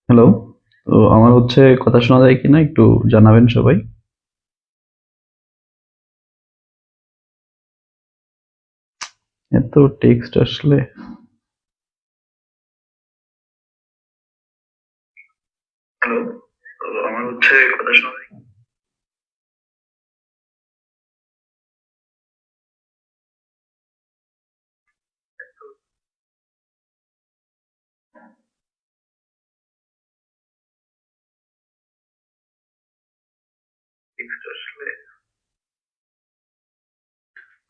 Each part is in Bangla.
হ্যালো। তো আমার হচ্ছে কথা শোনা যায় কিনা একটু জানাবেন সবাই। এত টেক্সট আসলে। হ্যালো। তো আমার হচ্ছে কথা শোনা যায় টেক্সট আসলে।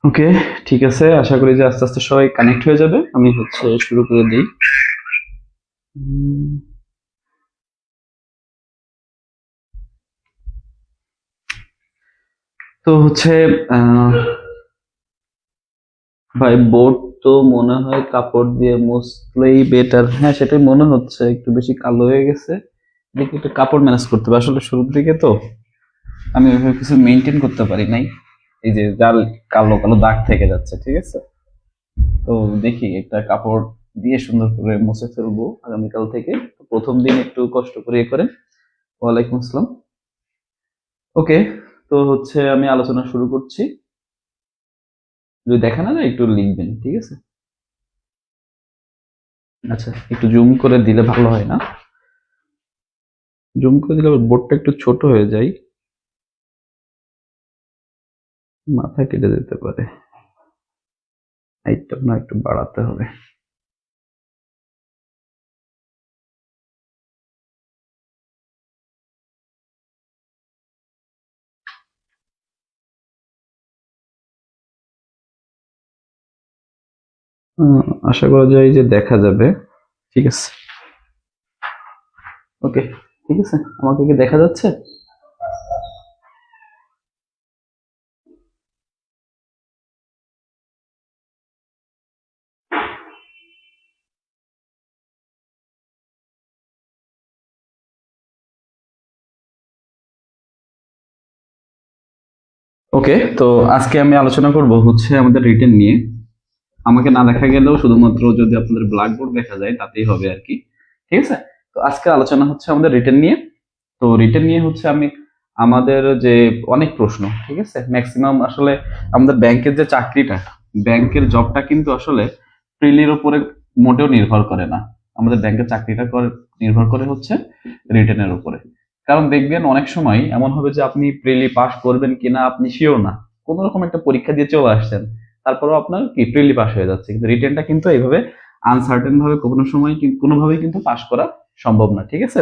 ওকে, ঠিক আছে, আশা করি যে আস্তে আস্তে সবাই কানেক্ট হয়ে যাবে। আমি হচ্ছে শুরু করে দিই। উম, তো হচ্ছে আহ, ভাই বোর্ড তো মনে হয় কাপড় দিয়ে মুছলেই বেটার। হ্যাঁ, সেটাই মনে হচ্ছে, একটু বেশি কালো হয়ে গেছে। দেখি একটু কাপড় ম্যানেজ করতে হবে, আসলে শুরুর দিকে তো আমি ওইভাবে কিছু মেনটেন করতে পারি নাই। এই যে জাল কালো কালো দাগ থেকে যাচ্ছে, ঠিক আছে। তো দেখি একটা কাপড় দিয়ে সুন্দর করে মুছে ফেলবো আগামীকাল থেকে। তো প্রথম দিন একটু কষ্ট করে করেন। ওয়ালাইকুম আসসালাম। ওকে, তো হচ্ছে আমি আলোচনা শুরু করছি। যদি দেখা না যায় একটু লিখবেন, ঠিক আছে। আচ্ছা, একটু জুম করে দিলে ভালো হয় না? জুম করে দিলে আবার বোর্ডটা একটু ছোট হয়ে যায়, মাথা কেটে যেতে পারে। হাইটটা না একটু বাড়াতে হবে। আশা করা যায় যে দেখা যাবে। ঠিক আছে। ওকে, ঠিক আছে, আমাকে কি দেখা যাচ্ছে? ওকে, তো আজকে আমি আলোচনা করব হচ্ছে আমাদের রিটেন নিয়ে। আমাকে না দেখা গেলেও শুধুমাত্র যদি আপনাদের ব্ল্যাকবোর্ড দেখা যায় তাতেই হবে আর কি। ঠিক আছে। তো আজকে আলোচনা হচ্ছে আমাদের রিটেন নিয়ে। তো রিটেন নিয়ে হচ্ছে আমি আমাদের যে অনেক প্রশ্ন, ঠিক আছে, ম্যাক্সিমাম আসলে আমাদের ব্যাংকের যে চাকরিটা, ব্যাংকের জবটা কিন্তু আসলে প্রিলির উপরে মোটেও নির্ভর করে না। আমাদের ব্যাংকের চাকরিটা নির্ভর করে হচ্ছে রিটেনের উপরে। কারণ দেখবেন অনেক সময় এমন হবে যে আপনি প্রিলি পাস করবেন কিনা আপনি শিওর না, কোনো রকম একটা পরীক্ষা দিয়ে চলে আসছেন, তারপরেও আপনার কি প্রিলি পাস হয়ে যাচ্ছে, কিন্তু রিটেনটা কিন্তু এইভাবে আনসার্টেন ভাবে কোনো সময় কোনোভাবেই কিন্তু পাস করা সম্ভব না, ঠিক আছে।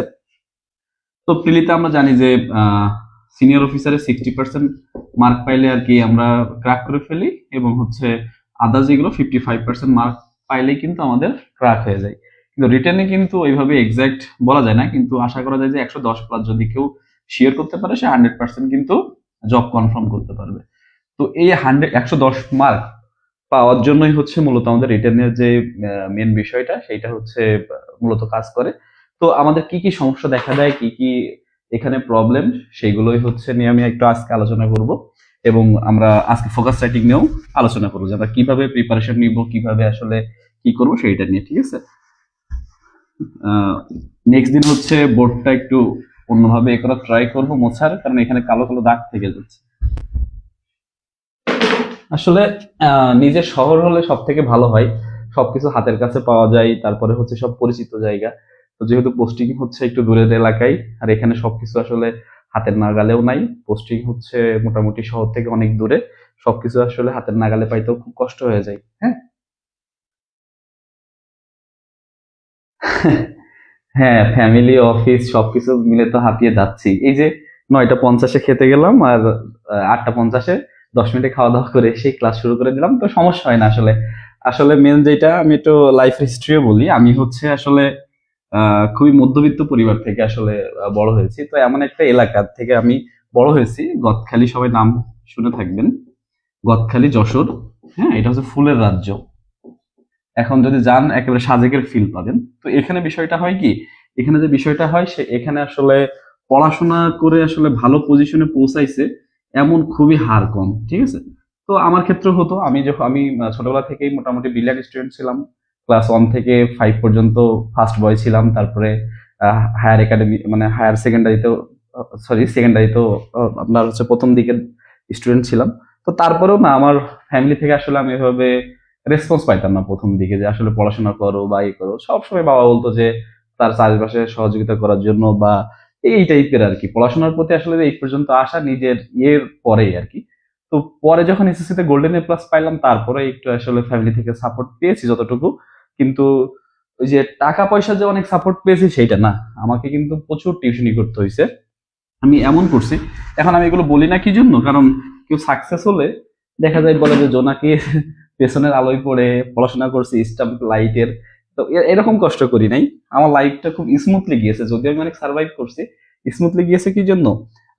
তো প্রিলিতে আমরা জানি যে সিনিয়র অফিসারে 60% মার্ক পাইলে আর কি আমরা ক্র্যাক করে ফেলি, এবং হচ্ছে আদার্স যেগুলো 55% মার্ক পাইলেই কিন্তু আমাদের ক্র্যাক হয়ে যায়। কিন্তু রিটেনে কিন্তু ওইভাবে এক্সাক্ট বলা যায় না, কিন্তু আশা করা যায় যে 110+ যদি কেউ শিওর করতে পারে সে 100% কিন্তু জব কনফার্ম করতে পারবে। তো এই 110 মার্ক পাওয়ার জন্যই হচ্ছে মূলত আমাদের রিটেনের যে মেন বিষয়টা সেইটা হচ্ছে মূলত কাজ করে। তো আমাদের কি কি সমস্যা দেখা দেয়, কি কি এখানে প্রবলেম, সেগুলোই হচ্ছে নিয়ে আমি একটু আজকে আলোচনা করব। এবং আমরা আজকে ফোকাস রাইটিং নিয়েও আলোচনা করবো যে আমরা কিভাবে প্রিপারেশন নিব, কিভাবে আসলে কি করবো সেইটা নিয়ে, ঠিক আছে। নেক্সট দিন হচ্ছে বোর্ডটা একটু অন্যভাবে এ করার ট্রাই করবো মোছার, কারণ এখানে কালো কালো দাগ থেকে যাচ্ছে। আসলে নিজের শহর হলে সব থেকে ভালো হয়, সবকিছু হাতের কাছে পাওয়া যায়, তারপরে হচ্ছে সব পরিচিত জায়গা। তো যেহেতু পোস্টিং হচ্ছে একটু দূরের এলাকায়, আর এখানে সবকিছু আসলে হাতের নাগালেও নাই। পোস্টিং হচ্ছে মোটামুটি শহর থেকে অনেক দূরে, সবকিছু আসলে হাতের নাগালে পাইতেও খুব কষ্ট হয়ে যায়। হ্যাঁ। হ্যাঁ, ফ্যামিলি অফিস সবকিছু মিলে তো হাঁপিয়ে যাচ্ছি। এই যে 9টা 50-এ খেতে গেলাম, আর 8টা 50-এ 10 মিনিটে খাওয়া দাওয়া করে সেই ক্লাস শুরু করে দিলাম, তো সমস্যা হয় না আসলে। আসলে মেন যেটা আমি একটু লাইফ হিস্ট্রিও বলি, আমি হচ্ছে আসলে খুবই মধ্যবিত্ত পরিবার থেকে আসলে বড় হয়েছি। তো এমন একটা এলাকা থেকে আমি বড় হয়েছি, গদখালি, সবাই নাম শুনে থাকবেন। গদখালি, যশোর। হ্যাঁ, এটা হচ্ছে ফুলের রাজ্য। এখন যদি যান একেবারে সাজেকের ফিল পাবেন। তো এখানে বিষয়টা হয় কি, এখানে যে বিষয়টা হয় সে এখানে আসলে পড়াশোনা করে আসলে ভালো পজিশনে পৌঁছাইছে এমন খুবই হার কম, ঠিক আছে। তো আমার ক্ষেত্রে হতো, আমি ছোটবেলা থেকেই মোটামুটি ব্রিলিয়ান্ট স্টুডেন্ট ছিলাম। ক্লাস 1 থেকে 5 পর্যন্ত ফার্স্ট বয় ছিলাম। তারপরে হায়ার একাডেমি মানে হায়ার সেকেন্ডারিতেও, সেকেন্ডারিতেও আপনার হচ্ছে প্রথম দিকের স্টুডেন্ট ছিলাম। তো তারপরেও না আমার ফ্যামিলি থেকে আসলে আমি এভাবে রেসপন্স পাইতাম না প্রথম দিকে, যে আসলে পড়াশোনা করো বা এই করো। সবসময় বাবা বলতো যে তার চারিপাশে সহযোগিতা করার জন্য বা এই টাইপের আর কি, পড়াশোনার প্রতি আসলে এই পর্যন্ত আসা নিজের ইয়ের পরেই আর কি। তো পরে যখন এসএসসি তে গোল্ডেন এ প্লাস পাইলাম, তারপরে একটু আসলে ফ্যামিলি থেকে সাপোর্ট পেয়েছি যতটুকু। কিন্তু ওই যে টাকা পয়সা যে অনেক সাপোর্ট পেয়েছি সেইটা না, আমাকে কিন্তু প্রচুর টিউশনি করতে হয়েছে। আমি এমন করছি, এখন আমি এগুলো বলি না কি জন্য, কারণ কেউ সাকসেস হলে দেখা যায় বলে যে জোনাকি পেছনের আলোয় পড়ে পড়াশোনা করছি স্টাম্প লাইটের। তো এরকম কষ্ট করি নাই। আমার লাইফটা খুব স্মুথলি গিয়েছে, যদিও আমি অনেক সার্ভাইভ করছি। স্মুথলি গিয়েছে কি জন্য,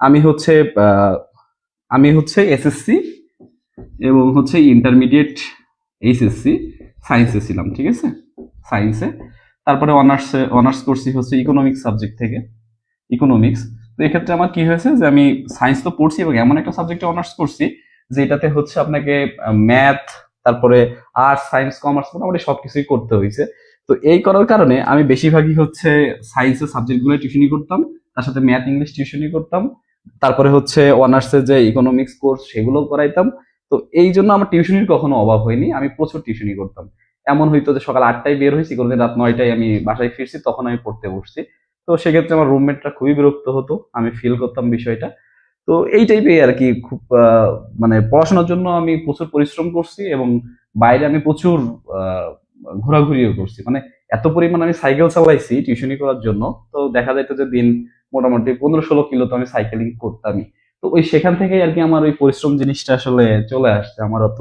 আমি হচ্ছে আহ, আমি হচ্ছে এসএসসি এবং হচ্ছে ইন্টারমিডিয়েট এইচএসসি সায়েন্সে ছিলাম, ঠিক আছে, সায়েন্সে। তারপরে অনার্স করছি হচ্ছে ইকোনমিক্স সাবজেক্ট থেকে, ইকোনমিক্স। তো এক্ষেত্রে আমার কি হয়েছে যে আমি সায়েন্স তো পড়ছি এবং এমন একটা সাবজেক্টে অনার্স করছি যেটাতে হচ্ছে আপনাকে ম্যাথ, তারপরে আর্টস, সায়েন্স, কমার্স মোটামুটি সবকিছুই করতে হয়েছে। তো এই করার কারণে আমি বেশিরভাগই হচ্ছে সায়েন্সের সাবজেক্টগুলো টিউশনি করতাম, তার সাথে ম্যাথ ইংলিশ টিউশনি করতাম। তারপরে হচ্ছে অনার্সের যে ইকোনমিক্স কোর্স সেগুলো করাইতাম। তো এই জন্য আমার টিউশনির কখনো অভাব হয়নি, আমি প্রচুর টিউশনি করতাম। এমন হইতো যে সকাল 8টায় বের হয়েছি, কোনোদিন রাত 9টায় আমি বাসায় ফিরছি, তখন আমি পড়তে বসছি। তো সেক্ষেত্রে আমার রুমমেটরা খুবই বিরক্ত হতো, আমি ফিল করতাম বিষয়টা। তো এই টাইপের আর কি, খুব মানে পড়াশোনার জন্য আমি প্রচুর পরিশ্রম করছি এবং বাইরে আমি প্রচুর আহ, ঘোরাঘুরিও করছি। মানে এত পরিমাণ আমি সাইকেল চালাইছি টিউশনি করার জন্য। তো দেখা যাইতো যে দিন মোটামুটি 15-16 কিলো তো আমি সাইকেলিং করতামই। তো ওই সেখান থেকেই আর কি আমার ওই পরিশ্রম জিনিসটা আসলে চলে আসছে, আমার অত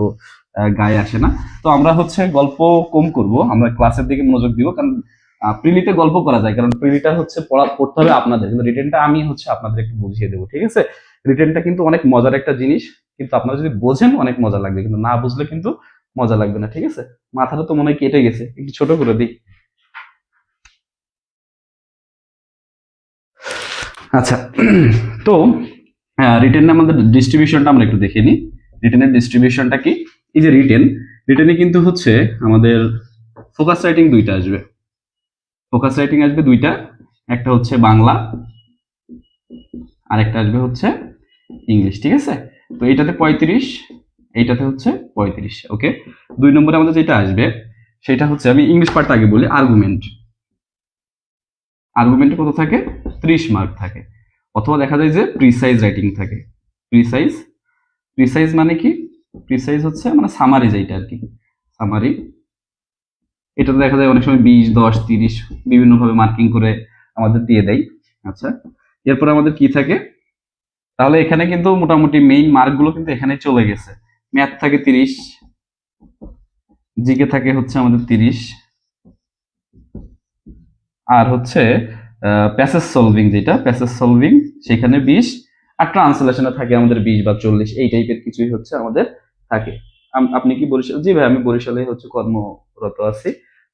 গায়ে আসে না। তো আমরা হচ্ছে গল্প কম করব, আমরা ক্লাসের দিকে মনোযোগ দিব, কারণ প্রিলিতে গল্প করা যায়, কারণ প্রিলিটা হচ্ছে পড়তে হবে আপনাদের, কিন্তু রিটেনটা আমি হচ্ছে আপনাদের একটু বুঝিয়ে দেবো, ঠিক আছে। রিটেনটা কিন্তু অনেক মজার একটা জিনিস, কিন্তু আপনারা যদি বোঝেন অনেক মজা লাগবে, কিন্তু না বুঝলে কিন্তু মজা লাগবে না, ঠিক আছে। মাথাটা তো মনে হয় কেটে গেছে, একটু ছোট করে দিই। আচ্ছা, তো রিটেন আমাদের ডিস্ট্রিবিউশনটা আমরা একটু দেখে নিই। রিটেনের ডিস্ট্রিবিউশনটা কি, এই যে রিটেনে কিন্তু হচ্ছে আমাদের ফোকাস রাইটিং দুইটা আসবে। ফোকাস রাইটিং আসবে দুইটা, একটা হচ্ছে বাংলা আর একটা আসবে হচ্ছে ইংলিশ, ঠিক আছে। তো এইটাতে 35, এইটাতে হচ্ছে 35, ওকে। 2 নম্বরে আমাদের যেটা আসবে সেটা হচ্ছে, আমি ইংলিশ পার্টটা আগে বলি, আর্গুমেন্ট। আর্গুমেন্টে কত থাকে, 30 মার্ক থাকে। অথবা দেখা যায় যে প্রিসাইজ রাইটিং থাকে। প্রিসাইজ, প্রিসাইজ মানে কি, প্রিসাইজ হচ্ছে মানে সামারি যেটা আর কি, সামারি। এটাতে দেখা যায় অনেক সময় 20, 10, 30 বিভিন্ন ভাবে মার্কিং করে আমাদের দিয়ে দেয়। আচ্ছা, এরপর আমাদের কি থাকে, তাহলে এখানে কিন্তু মোটামুটি মেইন মার্কগুলো কিন্তু এখানে চলে গেছে। ম্যাথ থাকে 30, জিকে থাকে হচ্ছে আমাদের 30, আর হচ্ছে প্যাসেজ সলভিং, যেটা প্যাসেজ সলভিং সেখানে 20, আর ট্রান্সলেশনে থাকে আমাদের 20 বা 40, এই টাইপের কিছুই হচ্ছে আমাদের থাকে। আপনি কি বরিশাল? জি ভাই, আমি বরিশালে হচ্ছে কর্মরত আছি।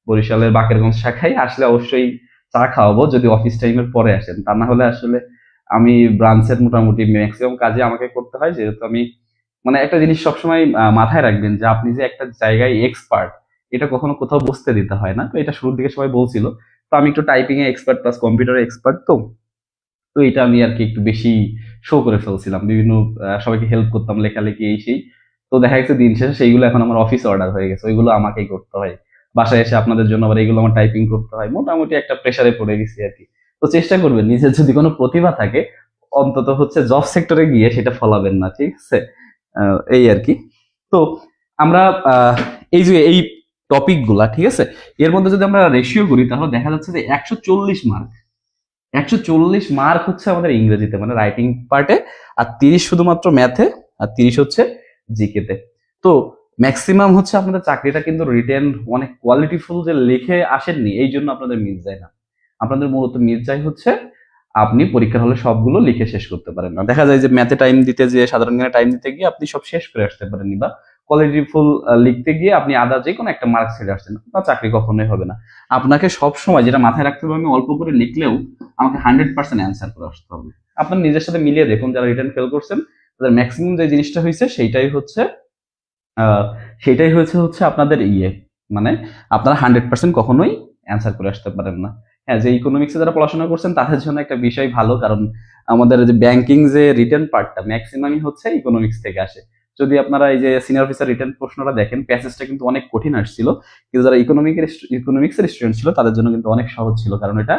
বরিশালের বাকেরগঞ্জ শাখায় আসলে অবশ্যই চা খাওয়াবো, যদি অফিস টাইমের পরে আসেন। তা না হলে আসলে আমি ব্রাঞ্চের মোটামুটি ম্যাক্সিমাম কাজে আমাকে করতে হয়, যেহেতু আমি মানে একটা জিনিস সবসময় মাথায় রাখবেন যে আপনি যে একটা জায়গায় এক্সপার্ট, এটা কখনো কোথাও বুঝতে দিতে হয় না। তো এটা শুরুর দিকে সবাই বলছিল। তো আমি একটু টাইপিং এ এক্সপার্ট প্লাস কম্পিউটারে এক্সপার্ট। তো তো এটা আমি আর কি একটু বেশি শো করে ফেলছিলাম, বিভিন্ন সবাইকে হেল্প করতাম লেখালেখি এই সেই। তো দেখা গেছে দিন শেষে সেইগুলো এখন আমার অফিস অর্ডার হয়ে গেছে, ওইগুলো আমাকেই করতে হয়। বাসায় এসে আপনাদের জন্য আবার এইগুলো আমার টাইপিং করতে হয়, মোটামুটি একটা প্রেসারে পড়ে গেছি আর কি। তো চেষ্টা করবেন নিজের যদি কোনো প্রতিভা থাকে, অন্তত হচ্ছে জব সেক্টরে গিয়ে সেটা ফলাবেন না, ঠিক আছে। এই আর কি। তো আমরা এই যে এই টপিক গুলা, ঠিক আছে, এর মধ্যে যদি আমরা রেশিও করি তাহলে দেখা যাচ্ছে যে 140 মার্ক, 140 মার্ক হচ্ছে আমাদের ইংরেজিতে মানে রাইটিং পার্টে, আর 30 শুধুমাত্র ম্যাথে, আর 30 হচ্ছে জিকেতে। তো ম্যাক্সিমাম হচ্ছে আপনাদের চাকরিটা কিন্তু রিটেন অনেক কোয়ালিটিফুল যে লিখে আসেননি এই জন্য আপনাদের মিস যায় না। আপনাদের মূলত মিস যায় হচ্ছে আপনি পরীক্ষার হলে সবগুলো লিখে শেষ করতে পারেন না। দেখা যায় যে ম্যাথে টাইম দিতে, যে সাধারণ জ্ঞানে টাইম দিতে গিয়ে আপনি সব শেষ করে আসতে পারেননি, বা কোয়ালিটিফুল লিখতে গিয়ে আপনি আদা যে কোনো একটা মার্কস ছেড়ে আসছেন, তা চাকরি কখনোই হবে না। আপনাকে সব সময় যেটা মাথায় রাখতে হবে, আমি অল্প করে লিখলেও আমাকে 100% অ্যান্সার করে আসতে হবে। আপনার নিজের সাথে মিলিয়ে দেখুন, যারা রিটেন ফেল করছেন তাদের ম্যাক্সিমাম যে জিনিসটা হয়েছে সেটাই হচ্ছে আপনাদের মানে আপনারা 100% কখনোই অ্যান্সার করে আসতে পারেন না। হ্যাঁ, যে ইকোনমিক্সে যারা পড়াশোনা করছেন তাদের জন্য একটা বিষয় ভালো, কারণ আমাদের যে ব্যাংকিং যে রিটেন পার্টটা ম্যাক্সিমামই হচ্ছে ইকোনমিক্স থেকে আসে। যদি আপনারা এই যে সিনিয়র অফিসার রিটেন প্রশ্নটা দেখেন, প্যাসেজটা কিন্তু অনেক কঠিন আসছিল, কিন্তু যারা ইকোনমিক্সের স্টুডেন্ট ছিল তাদের জন্য কিন্তু অনেক সহজ ছিল, কারণ এটা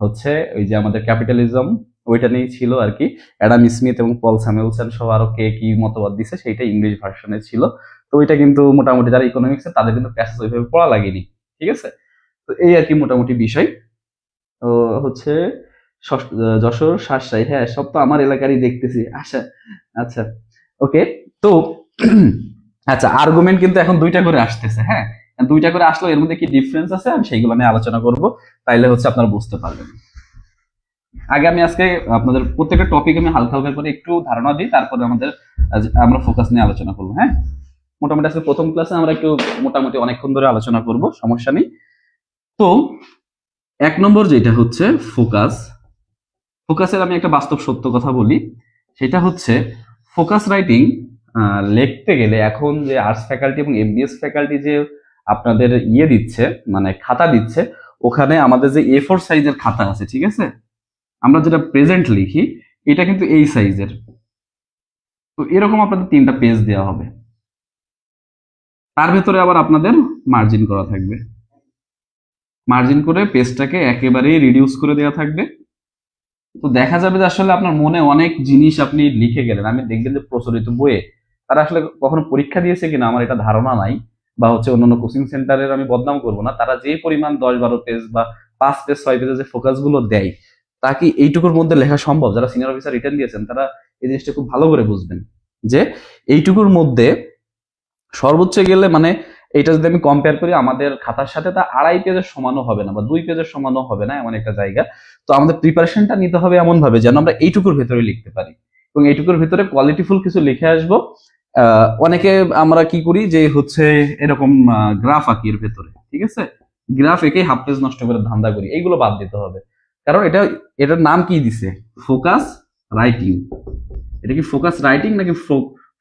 হচ্ছে ওই যে আমাদের ক্যাপিটালিজম ওইটা নিয়েই ছিল আর কি। অ্যাডাম স্মিথ এবং পল স্যামুয়েলসন সহ আরো কে কি মতবাদ দিছে সেইটা ইংলিশ ভার্সনে ছিল। তো ওইটা কিন্তু মোটামুটি যারা ইকোনমিক্স তাদের কিন্তু প্যাসেজ ওইভাবে পড়া লাগেনি, ঠিক আছে। তো এই আর কি মোটামুটি বিষয়। তো হচ্ছে যশোর রাজশাহী, হ্যাঁ সব তো আমার এলাকারই দেখতেছি। আচ্ছা আচ্ছা, ওকে। তো আচ্ছা, আর্গুমেন্ট কিন্তু এখন দুইটা করে আসতেছে, হ্যাঁ দুইটা করে আসলো, এর মধ্যে কি ডিফারেন্স আছে আমি সেইগুলো নিয়ে আলোচনা করব, তাইলে হচ্ছে আপনারা বুঝতে পারবেন। আগে আমি আজকে আপনাদের প্রত্যেকটা টপিক আমি হালকা হালকা করে একটু ধারণা দিই, তারপরে আমরা ফোকাস নিয়ে আলোচনা করবো। হ্যাঁ, মোটামুটি আজকে প্রথম ক্লাসে আমরা একটু মোটামুটি অনেকক্ষণ ধরে আলোচনা করব, সমস্যা নেই। তো 1 নম্বর যেটা হচ্ছে ফোকাসের আমি একটা বাস্তব সত্য কথা বলি, সেটা হচ্ছে ফোকাস রাইটিং লিখতে গেলে এখন যে আর্টস ফ্যাকাল্টি এবং এমবিএস ফ্যাকাল্টি যে আপনাদের দিচ্ছে, মানে খাতা দিচ্ছে, ওখানে আমাদের যে A4 সাইজের খাতা আছে, ঠিক আছে, আমরা যেটা প্রেজেন্ট লিখি এটা কিন্তু এই সাইজের। তো এরকম আপনাদের 3টা পেজ দেওয়া হবে, তার ভেতরে আবার আপনাদের মার্জিন করা থাকবে, মার্জিন করে পেজটাকে একেবারেই রিডিউস করে দেওয়া থাকবে। তো দেখা যাবে যে আসলে আপনার মনে অনেক জিনিস আপনি লিখে গেলেন। আমি দেখবেন যে প্রচলিত বইয়ে তারা আসলে কখনো পরীক্ষা দিয়েছে কিনা আমার এটা ধারণা নাই, বা হচ্ছে অন্যান্য কোচিং সেন্টারের আমি বদনাম করবো না, তারা যে পরিমাণ 10-12 পেজ বা 5 পেজ 6 পেজের যে ফোকাস গুলো দেয়, তা কি এইটুকুর মধ্যে লেখা সম্ভব? যারা সিনিয়র অফিসার রিটার্ন দিয়েছেন তারা এই জিনিসটা খুব ভালো করে বুঝবেন যে এইটুকুর মধ্যে সর্বোচ্চ গেলে, মানে এটা যদি আমি কম্পেয়ার করি আমাদের খাতার সাথে, তা 2.5 পেজের সমানও হবে না বা 2 পেজের সমানও হবে না, এমন একটা জায়গা। তো আমাদের প্রিপারেশনটা নিতে হবে এমন ভাবে যেন আমরা এইটুকুর ভেতরে লিখতে পারি, এবং এইটুকুর ভেতরে কোয়ালিটিফুল কিছু লিখে আসবো। অনেকে আমরা কি করি যে হচ্ছে এরকম গ্রাফ আঁকি এর ভেতরে, ঠিক আছে, গ্রাফ এঁকে হাফ পেজ নষ্ট করে ধান্দা করি, এইগুলো বাদ দিতে হবে। কারণ এটার নাম কি দিছে? Focus writing. এটা কি ফোকাস রাইটিং নাকি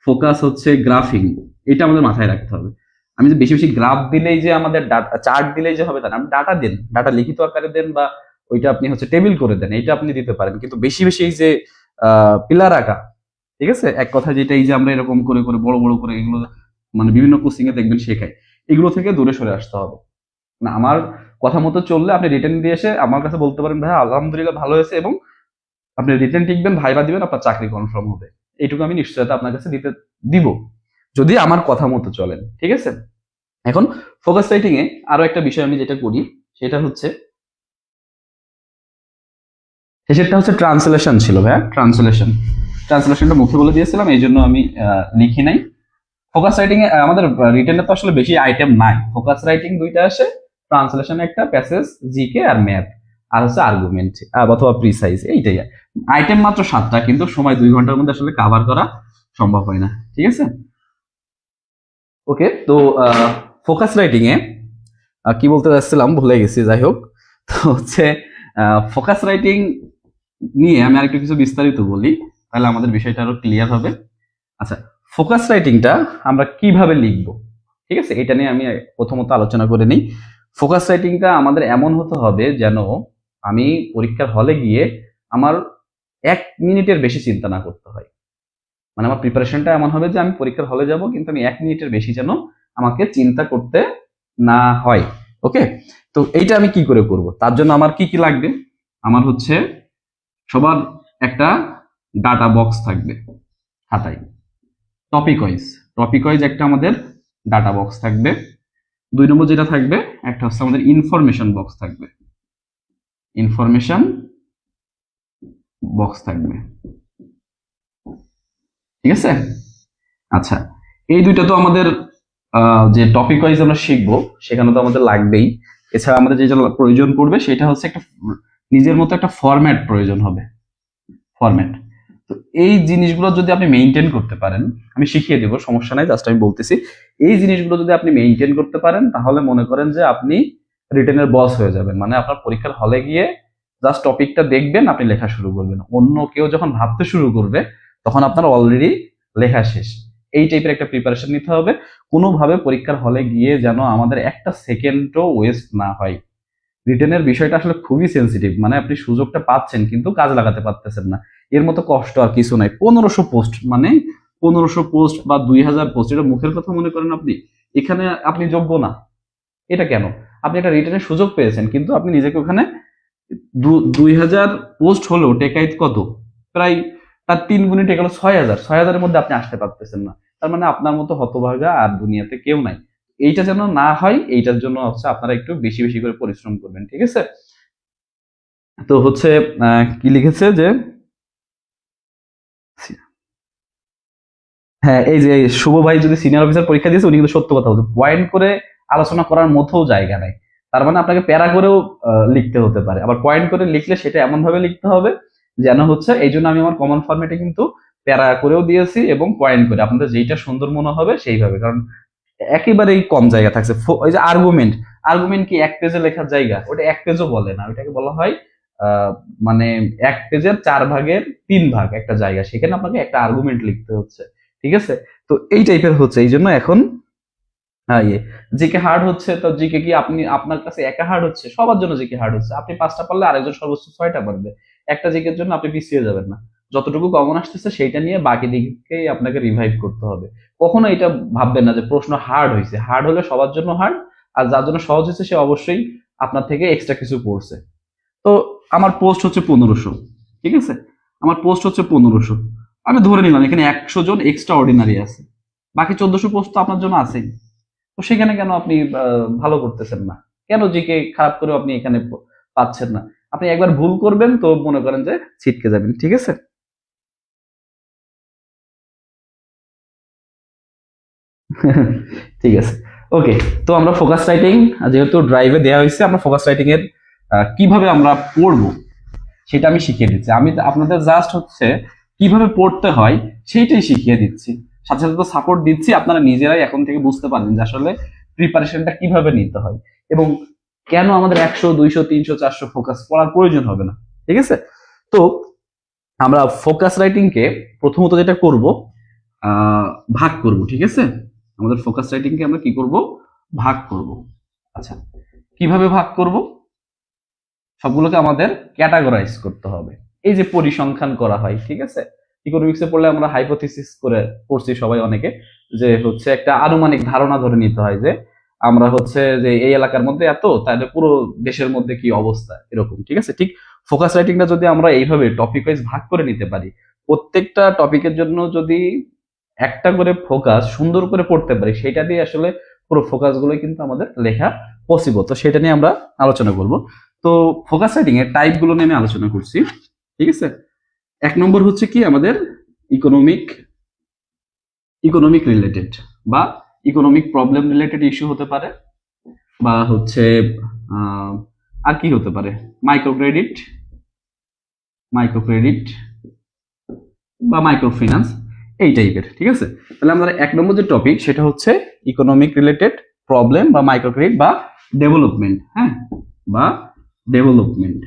ফোকাস হচ্ছে গ্রাফিং? এটা আমাদের মাথায় রাখতে হবে। আমি যে বেশি বেশি গ্রাফ দিলেই যে আমাদের চার্ট দিলেই যে হবে তা না, আপনি ডাটা দেন, ডাটা লিখিত আকারে দেন, বা ওইটা আপনি হচ্ছে টেবিল করে দেন, এটা আপনি দিতে পারেন, কিন্তু বেশি বেশি এই যে পিলার আঁকা, ঠিক আছে, এক কথা যেটা এই যে আমরা এরকম করে করে বড় বড় করে এগুলো মানে বিভিন্ন কোচিং এ দেখবেন শেখায়, এগুলো থেকে দূরে সরে আসতে হবে। না, আমার কথা মতো চললে আপনি রিটেন দিয়ে এসে আমার কাছে বলতে পারেন ভাই আলহামদুলিল্লাহ ভালো হয়েছে, এবং আপনি রিটেন টিকবেন, ভাইবা দিবেন, আপনার চাকরি কনফার্ম হবে, এইটুকু আমি নিশ্চয়তা আপনার কাছে দিব, যদি আমার কথা মতো চলেন, ঠিক আছে। এখন ফোকাস রাইটিং এ আরো একটা বিষয় আমি যেটা করি সেটা হচ্ছে, শেষেরটা হচ্ছে ট্রান্সলেশন ছিল ভাইয়া, ট্রান্সলেশনটা মুখে বলে দিয়েছিলাম, এই জন্য আমি লিখি নাই। ফোকাস রাইটিং এ আমাদের রিটেনে তো আসলে বেশি আইটেম নাই, ফোকাস রাইটিং 2টা আসে, ট্রান্সলেশন একটা, প্যাসেজ, জিকে আর ম্যাথ, আর হচ্ছে আর্গুমেন্ট অথবা প্রিসাইজ, এইটাই আইটেম মাত্র 7টা, কিন্তু সময় 2 ঘন্টার মধ্যে আসলে কভার করা সম্ভব হয় না, ঠিক আছে। ওকে, তো ফোকাস রাইটিং এ কি বলতে চাচ্ছিলাম ভুলে গেছি, যাই হোক। তো হচ্ছে ফোকাস রাইটিং নিয়ে আমি আরেকটু কিছু বিস্তারিত বলি, তাহলে আমাদের বিষয়টা আরো ক্লিয়ার হবে। আচ্ছা, ফোকাস রাইটিংটা আমরা কিভাবে লিখবো, ঠিক আছে, এটা নিয়ে আমি প্রথমত আলোচনা করে নিই। ফোকাস রাইটিংটা আমাদের এমন হতে হবে যেন আমি পরীক্ষার হলে গিয়ে আমার 1 মিনিটের বেশি চিন্তা না করতে হয়। মানে আমার প্রিপারেশনটা এমন হবে যে আমি পরীক্ষার হলে যাব, কিন্তু আমি 1 মিনিটের বেশি যেন আমাকে চিন্তা করতে না হয়। ওকে, তো এইটা আমি কি করে করব? তার জন্য আমার কি কি লাগবে? আমার হচ্ছে সবার একটা ডাটা বক্স থাকবে খাতায়, টপিক ওয়াইজ একটা আমাদের ডাটা বক্স থাকবে। 2 নম্বর যেটা থাকবে, একটা হচ্ছে আমাদের ইনফরমেশন বক্স থাকবে, ইনফরমেশন বক্স থাকবে, ঠিক আছে। আচ্ছা, এই দুইটা তো আমাদের যে টপিক ওয়াইজ আমরা শিখবো সেখানে তো আমাদের লাগবেই। এছাড়া আমাদের যে প্রয়োজন পড়বে সেটা হচ্ছে একটা নিজের মতো একটা ফরম্যাট প্রয়োজন হবে, ফরম্যাট। তো এই জিনিসগুলো যদি আপনি মেইনটেইন করতে পারেন, আমি শিখিয়ে দেবো, সমস্যা নাই, জাস্ট আমি বলতেছি, এই জিনিসগুলো যদি আপনি মেইনটেইন করতে পারেন তাহলে মনে করেন যে আপনি রিটেনের বস হয়ে যাবেন। মানে আপনার পরীক্ষার হলে গিয়ে জাস্ট টপিকটা দেখবেন, আপনি লেখা শুরু করবেন, অন্য কেউ যখন ভাবতে শুরু করবে তখন আপনার অলরেডি লেখা শেষ। এই টাইপের একটা প্রিপারেশন নিতে হবে। কোনোভাবে পরীক্ষার হলে গিয়ে যেন আমাদের একটা সেকেন্ডও ওয়েস্ট না হয়। রিটেনের বিষয়টা আসলে খুবই সেন্সিটিভ, মানে আপনি সুযোগটা পাচ্ছেন কিন্তু কাজ লাগাতে পারতেছেন না, এর মতো কষ্ট আর কিছু নাই। 1500 পোস্ট, মানে 1500 পোস্ট বা 2000 পোস্ট, এটা মুখের কথা মনে করেন আপনি, এখানে আপনি যোগ্য না। এটা কেন? আপনি একটা রিটেনের সুযোগ পেয়েছেন কিন্তু আপনি নিজেকে ওখানে 2000 পোস্ট হলো টেকাইত কত, প্রায় তার 3 গুণে টেকালো 6000, 6000-এর মধ্যে আপনি আসতে পারতেছেন না। তার মানে আপনার মতো হতভাগা আর দুনিয়াতে কেউ নাই। এইটা যেন না হয়, এইটার জন্য হচ্ছে আপনারা একটু বেশি বেশি করে পরিশ্রম করবেন, ঠিক আছে? তো হচ্ছে কি লিখেছে যে, হ্যাঁ এই যে শুভ ভাই যদি সিনিয়র অফিসার পরীক্ষা দিয়েছে, উনি কিন্তু সত্য কথা বলছে, পয়েন্ট করে আলোচনা করার মতো জায়গা নাই। তার মানে আপনাকে প্যারা করেও লিখতে হতে পারে, আবার পয়েন্ট করে লিখলে সেটা এমন ভাবে লিখতে হবে যেন হচ্ছে, এই জন্য আমি আমার কমন ফরম্যাটে কিন্তু প্যারা করেও দিয়েছি এবং পয়েন্ট করে, আপনাদের যেইটা সুন্দর মনে হবে সেইভাবে, কারণ একেবারেই কম জায়গা থাকছে। ওই যে আর্গুমেন্ট, আর্গুমেন্ট কি এক পেজে লেখার জায়গা? ওটা এক পেজও বলে না, ওটাকে বলা হয় মানে এক পেজের 4/3 ভাগ একটা জায়গা, সেখানে আপনাকে একটা আর্গুমেন্ট লিখতে হচ্ছে, ঠিক আছে? তো এই টাইপের হচ্ছে, এই জন্য এখন ইয়ে জিকে হার্ড হচ্ছে। তো জিকে কি আপনি আপনার কাছে একা হার্ড হচ্ছে? সবার জন্য জিকে হার্ড হচ্ছে। আপনি 5টা পারলে আরেকজন সর্বোচ্চ 6টা পারবে। একটা জিকের জন্য আপনি পিছিয়ে যাবেন না। যতটুকু কমন আসতেছে সেইটা নিয়ে বাকি দিকেই আপনাকে রিভাইভ করতে হবে। কখনো এটা ভাববেন না যে প্রশ্ন হার্ড হয়েছে, হার্ড হলে সবার জন্য হার্ড, আর যার জন্য সহজ হয়েছে সে অবশ্যই আপনার থেকে এক্সট্রা কিছু পড়ছে। তো আমার পোস্ট হচ্ছে 1500, ঠিক আছে? আমার পোস্ট হচ্ছে 1500, আমি ধরে নিলাম এখানে 100 জন এক্সট্রা অর্ডিনারি আছে, বাকি 1400 পোস্ট তো আপনার জন্য আছেই। তো সেখানে কেন আপনি ভালো করতেছেন না? কেন জিকে খারাপ করেও আপনি এখানে পাচ্ছেন না? আপনি একবার ভুল করবেন তো মনে করেন যে ছিটকে যাবেন, ঠিক আছে? ঠিক আছে, ওকে। তো আমরা ফোকাস রাইটিং, যেহেতু ড্রাইভে দেওয়া হয়েছে, আমরা ফোকাস রাইটিং এর কিভাবে আমরা পড়বো সেটা আমি শিখিয়ে দিচ্ছি। আমি আপনাদের জাস্ট হচ্ছে কিভাবে পড়তে হয় সেইটাই শিখিয়ে দিচ্ছি, সাথে সাথে তো সাপোর্ট দিচ্ছি, আপনারা নিজেরাই এখন থেকে বুঝতে পারবেন যে আসলে প্রিপারেশনটা কিভাবে নিতে হয় এবং কেন আমাদের 100, 200, 300, 400 ফোকাস পড়ার প্রয়োজন হবে না, ঠিক আছে? তো আমরা ফোকাস রাইটিং কে প্রথমত যেটা করব, আহ ভাগ করব, ঠিক আছে? আমাদের ফোকাস রাইটিং কে আমরা কি করব? ভাগ করব। আচ্ছা, কিভাবে ভাগ করব? সবগুলোকে আমাদের ক্যাটাগরাইজ করতে হবে। এই যে পরিসংখ্যান করা হয়, ঠিক আছে? ইকোনমিক্সে পড়লে আমরা হাইপোথিসিস করে পড়ছি সবাই অনেকে, যে হচ্ছে একটা আনুমানিক ধারণা ধরে নিতে হয় যে আমরা হচ্ছে যে এই এলাকার মধ্যে এত, তাহলে পুরো দেশের মধ্যে কি অবস্থা, এরকম, ঠিক আছে? ঠিক ফোকাস রাইটিংটা যদি আমরা এইভাবে টপিক ওয়াইজ ভাগ করে নিতে পারি, প্রত্যেকটা টপিকের জন্য যদি একটা করে ফোকাস সুন্দর করে পড়তে পারি, সেটা দিয়ে আসলে পুরো ফোকাস গুলো কিন্তু আমাদের লেখা পসিবল। তো সেটা নিয়ে আমরা আলোচনা করব। তো ফোকাস রাইটিং এর টাইপ গুলো নিয়ে আমি আলোচনা করছি, ঠিক আছে? 1 নম্বর হচ্ছে কি আমাদের ইকোনমিক, ইকোনমিক রিলেটেড বা ইকোনমিক প্রবলেম রিলেটেড ইস্যু হতে পারে, বা হচ্ছে আর কি হতে পারে, মাইক্রো ক্রেডিট, মাইক্রো ক্রেডিট বা মাইক্রো ফিন্যান্স, এই টাইপের, ঠিক আছে? তাহলে আমাদের 1 নম্বর যে টপিক সেটা হচ্ছে ইকোনমিক রিলেটেড প্রবলেম বা মাইক্রো ক্রেডিট বা ডেভেলপমেন্ট, হ্যাঁ, বা ডেভেলপমেন্ট।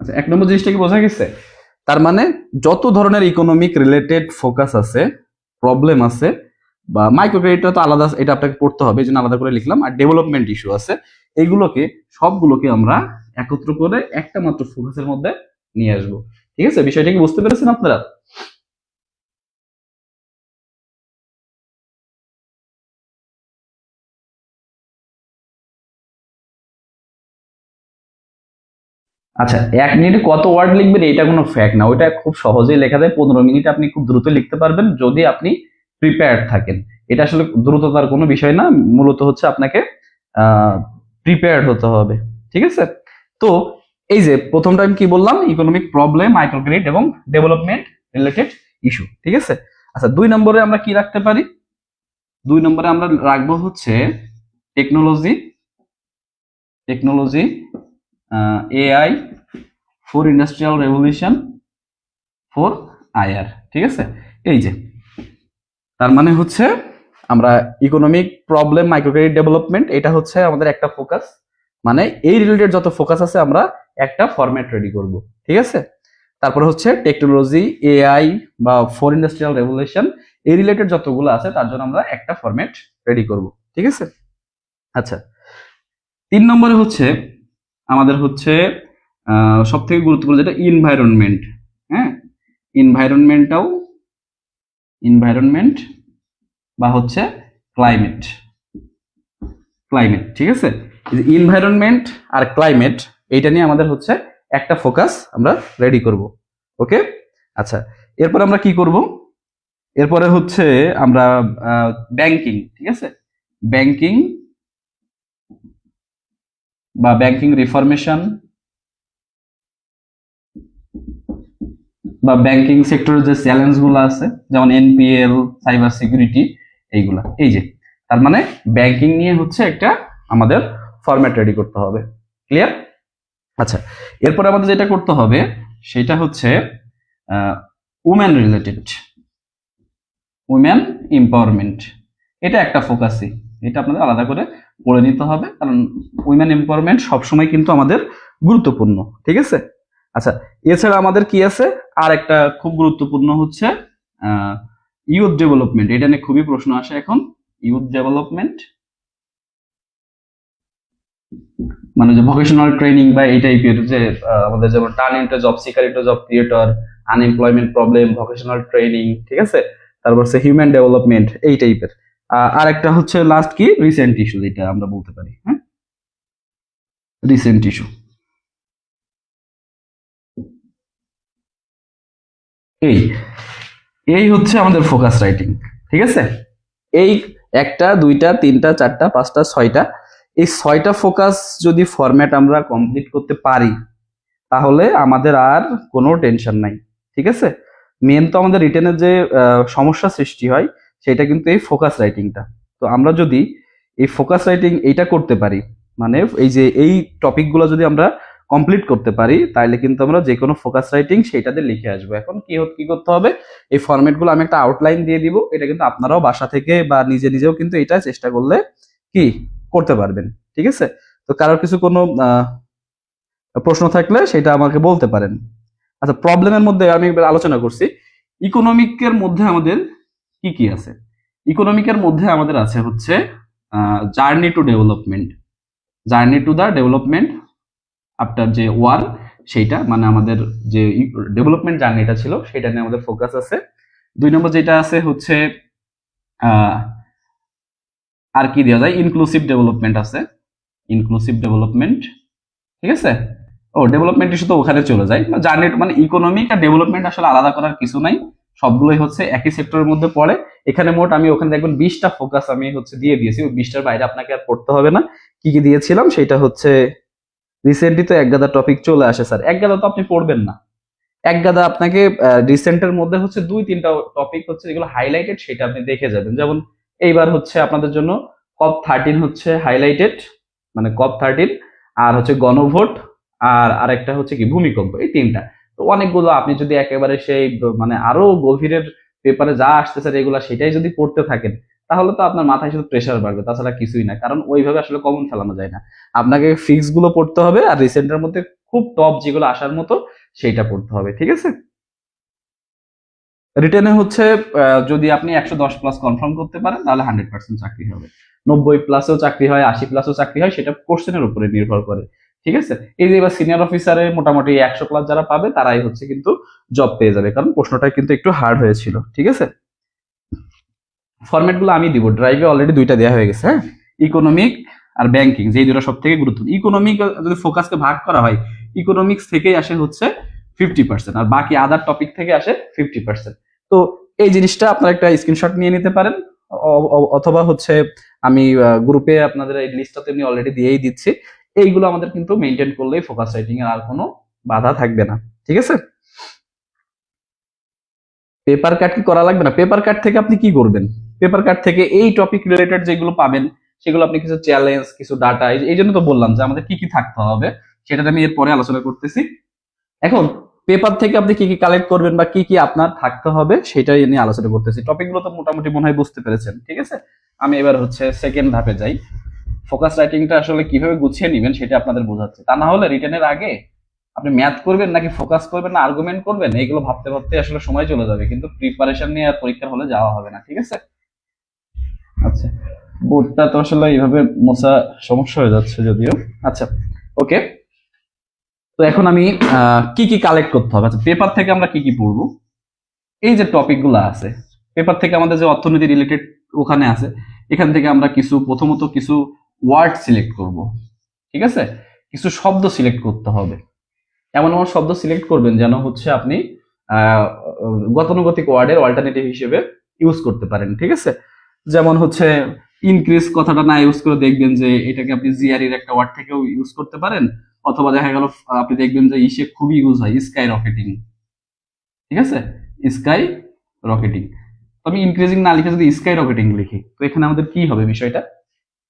আচ্ছা, 1 নম্বর জিনিসটা কি বোঝা গেছে? তার মানে যত ধরনের ইকোনমিক রিলেটেড ফোকাস আছে, প্রবলেম আছে, বা মাইক্রো ক্রেডিটটা তো আলাদা, এটা আপনাকে পড়তে হবে, এই জন্য আলাদা করে লিখলাম, আর ডেভেলপমেন্ট ইস্যু আছে, এইগুলোকে সবগুলোকে আমরা একত্র করে একটা মাত্র ফোকাসের মধ্যে নিয়ে আসবো, ঠিক আছে? বিষয়টা কি বুঝতে পেরেছেন আপনারা? আচ্ছা, 1 মিনিটে কত ওয়ার্ড লিখবেন এটা কোনো ফ্যাক্ট না, ওইটা খুব সহজেই লেখা যায়। 15 মিনিটে আপনি খুব দ্রুত লিখতে পারবেন যদি আপনি প্রিপেয়ার্ড থাকেন। এটা আসলে দ্রুততার কোনো বিষয় না, মূলত হচ্ছে আপনাকে প্রিপেয়ার্ড হতে হবে, ঠিক আছে? তো এই যে প্রথমটা আমি কি বললাম, ইকোনমিক প্রবলেম, মাইক্রো ক্রেডিট এবং ডেভেলপমেন্ট রিলেটেড ইস্যু, ঠিক আছে? আচ্ছা, 2 নম্বরে আমরা কি রাখতে পারি? 2 নম্বরে আমরা রাখবো হচ্ছে technology, technology AI for industrial revolution for IR, ঠিক আছে। এই যে তার মানে হচ্ছে আমরা economic problem micro credit development, এটা হচ্ছে আমাদের একটা ফোকাস, মানে এই রিলেটেড যত ফোকাস আছে আমরা একটা ফরম্যাট রেডি করব, ঠিক আছে। তারপরে হচ্ছে টেকনোলজি, এআই বা ফর ইন্ডাস্ট্রিয়াল রেভলিউশন, এই রিলেটেড যতগুলো আছে তার জন্য আমরা একটা ফরম্যাট রেডি করব, ঠিক আছে। আচ্ছা, 3 নম্বরে হচ্ছে আমাদের হচ্ছে সব থেকে গুরুত্বপূর্ণ যেটা ইনভায়রনমেন্ট। হ্যাঁ, ইনভায়রনমেন্ট বা হচ্ছে ক্লাইমেট, ঠিক আছে। ইনভায়রনমেন্ট আর ক্লাইমেট এইটা নিয়ে আমাদের হচ্ছে একটা ফোকাস আমরা রেডি করব, ওকে। আচ্ছা, এরপর আমরা কি করব, এরপরে হচ্ছে আমরা ব্যাংকিং, ঠিক আছে, ব্যাংকিং বা ব্যাংকিং রিফরমেশন বা ব্যাংকিং সেক্টরের যে চ্যালেঞ্জ গুলো আছে যেমন এনপিএল, সাইবার সিকিউরিটি, এইগুলা। এই যে তার মানে ব্যাংকিং নিয়ে হচ্ছে একটা আমাদের ফরম্যাট রেডি করতে হবে, ক্লিয়ার। আচ্ছা, এরপর আমাদের যেটা করতে হবে সেটা হচ্ছে উমেন রিলেটেড, উমেন এম্পাওয়ারমেন্ট, এটা একটা ফোকাসই, এটা আপনাদের আলাদা করে পড়ে নিতে হবে, কারণ উইমেন এম্পাওয়ারমেন্ট সবসময় কিন্তু আমাদের গুরুত্বপূর্ণ, ঠিক আছে। আচ্ছা, এছাড়া আমাদের কি আছে, আর একটা খুব গুরুত্বপূর্ণ হচ্ছে ইউথ ডেভেলপমেন্ট, এটা নিয়ে খুবই প্রশ্ন আসে এখন। ইউথ ডেভেলপমেন্ট মানে যে ভোকেশনাল ট্রেনিং বা এই টাইপের যে আমাদের যেমন turn into job seeker into job creator, unemployment problem, vocational training, ঠিক আছে। তারপর হচ্ছে হিউম্যান ডেভেলপমেন্ট, এই টাইপের। আর একটা হচ্ছে লাস্ট কি রিসেন্ট ইস্যু, যেটা আমরা বলতে পারি, হ্যাঁ, রিসেন্ট ইস্যু। এই এই হচ্ছে আমাদের ফোকাস রাইটিং, ঠিক আছে। এই একটা, দুইটা, তিনটা, চারটা, পাঁচটা, ছয়টা, এই 6টা ফোকাস যদি ফরম্যাট আমরা কমপ্লিট করতে পারি তাহলে আমাদের আর কোনো টেনশন নাই, ঠিক আছে। মেন তো আমাদের রিটেনের যে সমস্যা সৃষ্টি হয় সেটা কিন্তু এই ফোকাস রাইটিংটা। তো আমরা যদি এই ফোকাস রাইটিং এইটা করতে পারি, মানে এই যে এই টপিকগুলো যদি আমরা কমপ্লিট করতে পারি তাহলে কিন্তু আমরা যে কোনো ফোকাস রাইটিং সেইটাতে লিখে আসবো। এখন কি করতে হবে, এই ফরম্যাটগুলো আমি একটা আউটলাইন দিয়ে দিব, এটা কিন্তু আপনারাও বাসা থেকে বা নিজে নিজেও কিন্তু এটা চেষ্টা করলে কি করতে পারবেন, ঠিক আছে। তো কারোর কিছু কোনো প্রশ্ন থাকলে সেটা আমাকে বলতে পারেন। আচ্ছা, প্রবলেমের মধ্যে আমি একবার আলোচনা করছি, ইকোনমিকের মধ্যে আমাদের কি কি আছে। ইকোনমিকের মধ্যে আমাদের আছে হচ্ছে journey to development, journey to the development after যে ওয়ার, সেইটা মানে আমাদের যে ডেভেলপমেন্ট জার্নিটা ছিল সেটা নিয়ে আমাদের ফোকাস আছে। 2 নম্বর যেটা আছে হচ্ছে আর কি দেওয়া যায়, ইনক্লুসিভ ডেভেলপমেন্ট আছে, ইনক্লুসিভ ডেভেলপমেন্ট, ঠিক আছে। ও ডেভেলপমেন্ট ইস্যু তো ওখানে চলে যায়, জার্নি মানে ইকোনমিক আর ডেভেলপমেন্ট আসলে আলাদা করার কিছু নাই, সবগুলোই হচ্ছে একই সেক্টরের মধ্যে পড়ে। এখানে মোট আমি ওখানে দেখবেন 20টা ফোকাস আমি হচ্ছে দিয়ে দিয়েছি, ওই 20টার বাইরে আপনাকে আর পড়তে হবে না। কি কি দিয়েছিলাম সেটা হচ্ছে রিসেন্টলি তো এক গাদা টপিক চলে আসে স্যার, এক গাদা তো আপনি পড়বেন না, এক গাদা আপনাকে রিসেন্টের মধ্যে হচ্ছে 2-3টা টপিক হচ্ছে যেগুলো হাইলাইটেড সেটা আপনি দেখে যাবেন। যেমন এইবার হচ্ছে আপনাদের জন্য COP13 হচ্ছে হাইলাইটেড, মানে COP13, আর হচ্ছে গণভোট, আর আরেকটা হচ্ছে কি ভূমিকম্প, এই 3টা। তো অনেকগুলো আপনি যদি একেবারে সেই মানে আরো গভীরের পেপারে যা আসতেছে রেগুলার সেটাই যদি পড়তে থাকেন তাহলে তো আপনার মাথায় শুধু প্রেশার বাড়বে, তাছাড়া কিছুই না, কারণ ওইভাবে আসলে কমন ফেলানো যায় না। আপনাকে ফিক্স গুলো পড়তে হবে আর রিসেন্টের মধ্যে খুব টপ যেগুলো আসার মতো সেইটা পড়তে হবে, ঠিক আছে। রিটেনে হচ্ছে যদি আপনি 110+ কনফার্ম করতে পারেন তাহলে 100% চাকরি হবে, 90+ও চাকরি হয়, 80+ও চাকরি হয়, সেটা কোশ্চেনের উপরে নির্ভর করে, ঠিক আছে। এই যে এবার সিনিয়র অফিসারে মোটামুটি 100+ যারা পাবে তারাই হচ্ছে কিন্তু জব পেয়ে যাবে, কারণ প্রশ্নটা কিন্তু একটু হার্ড হয়েছিল, ঠিক আছে। ফরম্যাট গুলো আমি দিব, ড্রাইভে অলরেডি 2টা দেওয়া হয়ে গেছে, হ্যাঁ। ইকোনমিক আর ব্যাংকিং, যেই দুটো সব থেকে গুরুত্বপূর্ণ। ইকোনমিক যদি ফোকাসকে ভাগ করা হয়, ইকোনমিক্স থেকেই আসে হচ্ছে 50%, আর বাকি আদার টপিক থেকে আসে 50%। তো এই জিনিসটা আপনারা একটা স্ক্রিনশট নিয়ে নিতে পারেন, অথবা হচ্ছে আমি গ্রুপে আপনাদের এই লিস্টটা তো এমনি অলরেডি দিয়েই দিচ্ছি। এইগুলো আমাদের কিন্তু মেনটেন করলেই ফোকাস রাইটিং এর আর কোনো বাধা থাকবে না, ঠিক আছে। পেপার কাট কি করা লাগবে না, পেপার কাট থেকে আপনি কি করবেন, পেপার কাট থেকে এই টপিক রিলেটেড যেগুলো পাবেন সেগুলো আপনি কিছু চ্যালেঞ্জ, কিছু ডাটা, এই জন্য তো বললাম যে আমাদের কি কি থাকতে হবে সেটা আমি এরপরে আলোচনা করতেছি। এখন পেপার থেকে আপনি কি কি কালেক্ট করবেন বা কি কি আপনার থাকতে হবে সেটাই নিয়ে আলোচনা করতেছি। টপিকগুলো তো মোটামুটি মনে হয় বুঝতে পেরেছেন, ঠিক আছে। আমি এবার হচ্ছে সেকেন্ড ধাপে যাই। ফোকাস রাইটিংটা আসলে কিভাবে গুছিয়ে নেবেন সেটা আপনাদের বোঝাচ্ছে। তা না হলে রিটেনের আগে আপনি ম্যাথ করবেন নাকি ফোকাস করবেন না আর্গুমেন্ট করবেন, এইগুলো ভাবতে ভাবতে আসলে সময় চলে যাবে, কিন্তু প্রিপারেশন নিয়ে আর পরীক্ষার হলে যাওয়া হবে না, ঠিক আছে। আচ্ছা, বোর্ডটা তো আসলে এইভাবে মোছা সমস্যা হয়ে যাচ্ছে যদিও। আচ্ছা, ওকে। তো এখন আমি কি কি কালেক্ট করতে হবে। আচ্ছা, পেপার থেকে আমরা কি কি পড়বো, এই যে টপিক গুলো আছে পেপার থেকে আমাদের যে অর্থনীতি রিলেটেড ওখানে আছে, এখান থেকে আমরা কিছু প্রথমত কিছু ওয়ার্ড সিলেক্ট করব, ঠিক আছে। কিছু শব্দ সিলেক্ট করতে হবে, এমন এমন শব্দ সিলেক্ট করবেন যেন হচ্ছে আপনি আহ, গতানুগতিক ওয়ার্ডের অল্টারনেটিভ হিসেবে ইউজ করতে পারেন, ঠিক আছে। যেমন হচ্ছে ইনক্রিজ কথাটা না ইউজ করে দেখবেন যে এটাকে আপনি জিআর এর একটা ওয়ার্ড থেকেও ইউজ করতে পারেন, অথবা দেখা গেল আপনি দেখবেন যে ইসে খুবই ইউজ হয় স্কাই রকেটিং, ঠিক আছে, স্কাই রকেটিং। আমি ইনক্রিজিং না লিখে যদি স্কাই রকেটিং লিখি, তো এখানে আমাদের কি হবে বিষয়টা,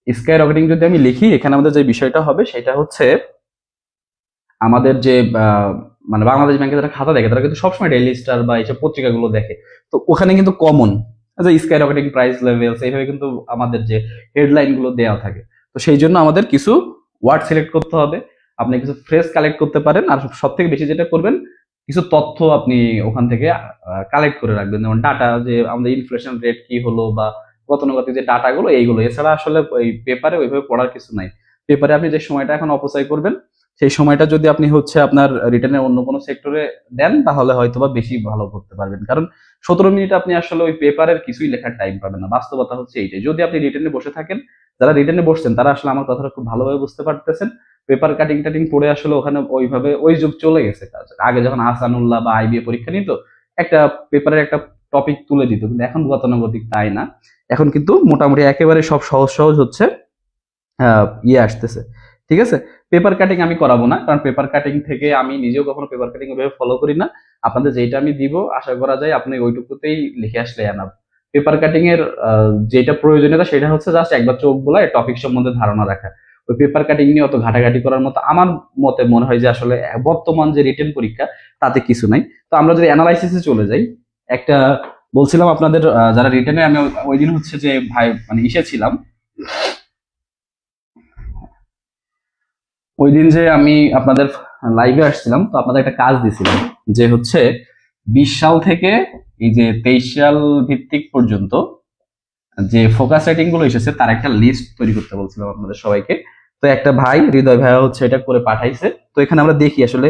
স্কাই রকেটিং যদি আমি লিখি এখানে আমাদের যে বিষয়টা হবে সেটা হচ্ছে আমাদের যে মানে বাংলাদেশ ব্যাংকে যারা খাতা দেখে তারা কিন্তু সবসময় ডেইলি স্টার বা এইসব পত্রিকাগুলো দেখে, তো ওখানে কিন্তু কমন যে স্কাই রকেটিং প্রাইস লেভেলস এইভাবে কিন্তু আমাদের যে হেডলাইন গুলো দেওয়া থাকে। তো সেই জন্য আমাদের কিছু ওয়ার্ড সিলেক্ট করতে হবে, আপনি কিছু ফ্রেজ কালেক্ট করতে পারেন, আর সব থেকে বেশি যেটা করবেন কিছু তথ্য আপনি ওখান থেকে কালেক্ট করে রাখবেন, যেমন ডাটা, যে আমাদের ইনফ্লেশন রেট কি হলো বা গতানুগতিক যে ডাটাগুলো এইগুলো। এছাড়া আসলে ওই পেপারে ওইভাবে পড়ার কিছু নাই। পেপারে আপনি যে সময়টা এখন অপচয় করবেন সেই সময়টা যদি আপনি হচ্ছে আপনার রিটার্নের অন্য কোনো সেক্টরে দেন তাহলে হয়তো বা বেশি ভালো করতে পারবেন, কারণ 17 মিনিট আপনি আসলে ওই পেপারের কিছুই লেখার টাইম পাবেন না। বাস্তবতা হচ্ছে এইটাই। যদি আপনি রিটার্নে বসে থাকেন, যারা রিটার্নে বসছেন তারা আসলে আমার কথাটা খুব ভালোভাবে বুঝতে পারতেছেন। পেপার কাটিং টাটিং পড়ে আসলে ওখানে ওইভাবে ওই যুগ চলে গেছে। আগে যখন আহসানুল্লাহ বা আইবিএ পরীক্ষা নিত, একটা পেপারের একটা টপিক তুলে দিত, কিন্তু এখন গতানুগতিক তাই না। এখন কিন্তু মোটামুটি একেবারে সব সহজ সহজ হচ্ছে ইয়ে আসতেছে, ঠিক আছে। পেপার কাটিং আমি করাবো না, কারণ পেপার কাটিং থেকে আমি নিজেও কখনো পেপার কাটিং ওইভাবে ফলো করি না। আপনাদের যেটা আমি দিব আশা করা যায় আপনি ওইটুকুতেই লিখে আসলে এনাফ। পেপার কাটিং এর যেটা প্রয়োজনীয়তা সেটা হচ্ছে জাস্ট একবার চোখ বোলায় টপিক সম্বন্ধে ধারণা রাখা। ওই পেপার কাটিং নিয়ে অত ঘাটাঘাটি করার মতো আমার মতে মনে হয় যে আসলে বর্তমান যে রিটেন পরীক্ষা তাতে কিছু নাই। তো আমরা যদি অ্যানালাইসিসে চলে যাই, একটা বলছিলাম আপনাদের যারা রিটেনে, আমি ওই দিন হচ্ছে যে ভাই মানে ইসে ছিলাম, ওই দিন যে আমি আপনাদের লাইভে আসছিলাম, তো আপনাদের একটা কাজ দিছিলাম যে হচ্ছে 20 সাল থেকে এই যে 23 সাল ভিত্তিক পর্যন্ত যে ফোকাস রাইটিং গুলো এসেছে তার একটা লিস্ট তৈরি করতে বলছিলাম আপনাদের সবাইকে। তো একটা ভাই হৃদয় ভাইয়া হচ্ছে এটা করে পাঠাইছে। তো এখানে আমরা দেখি আসলে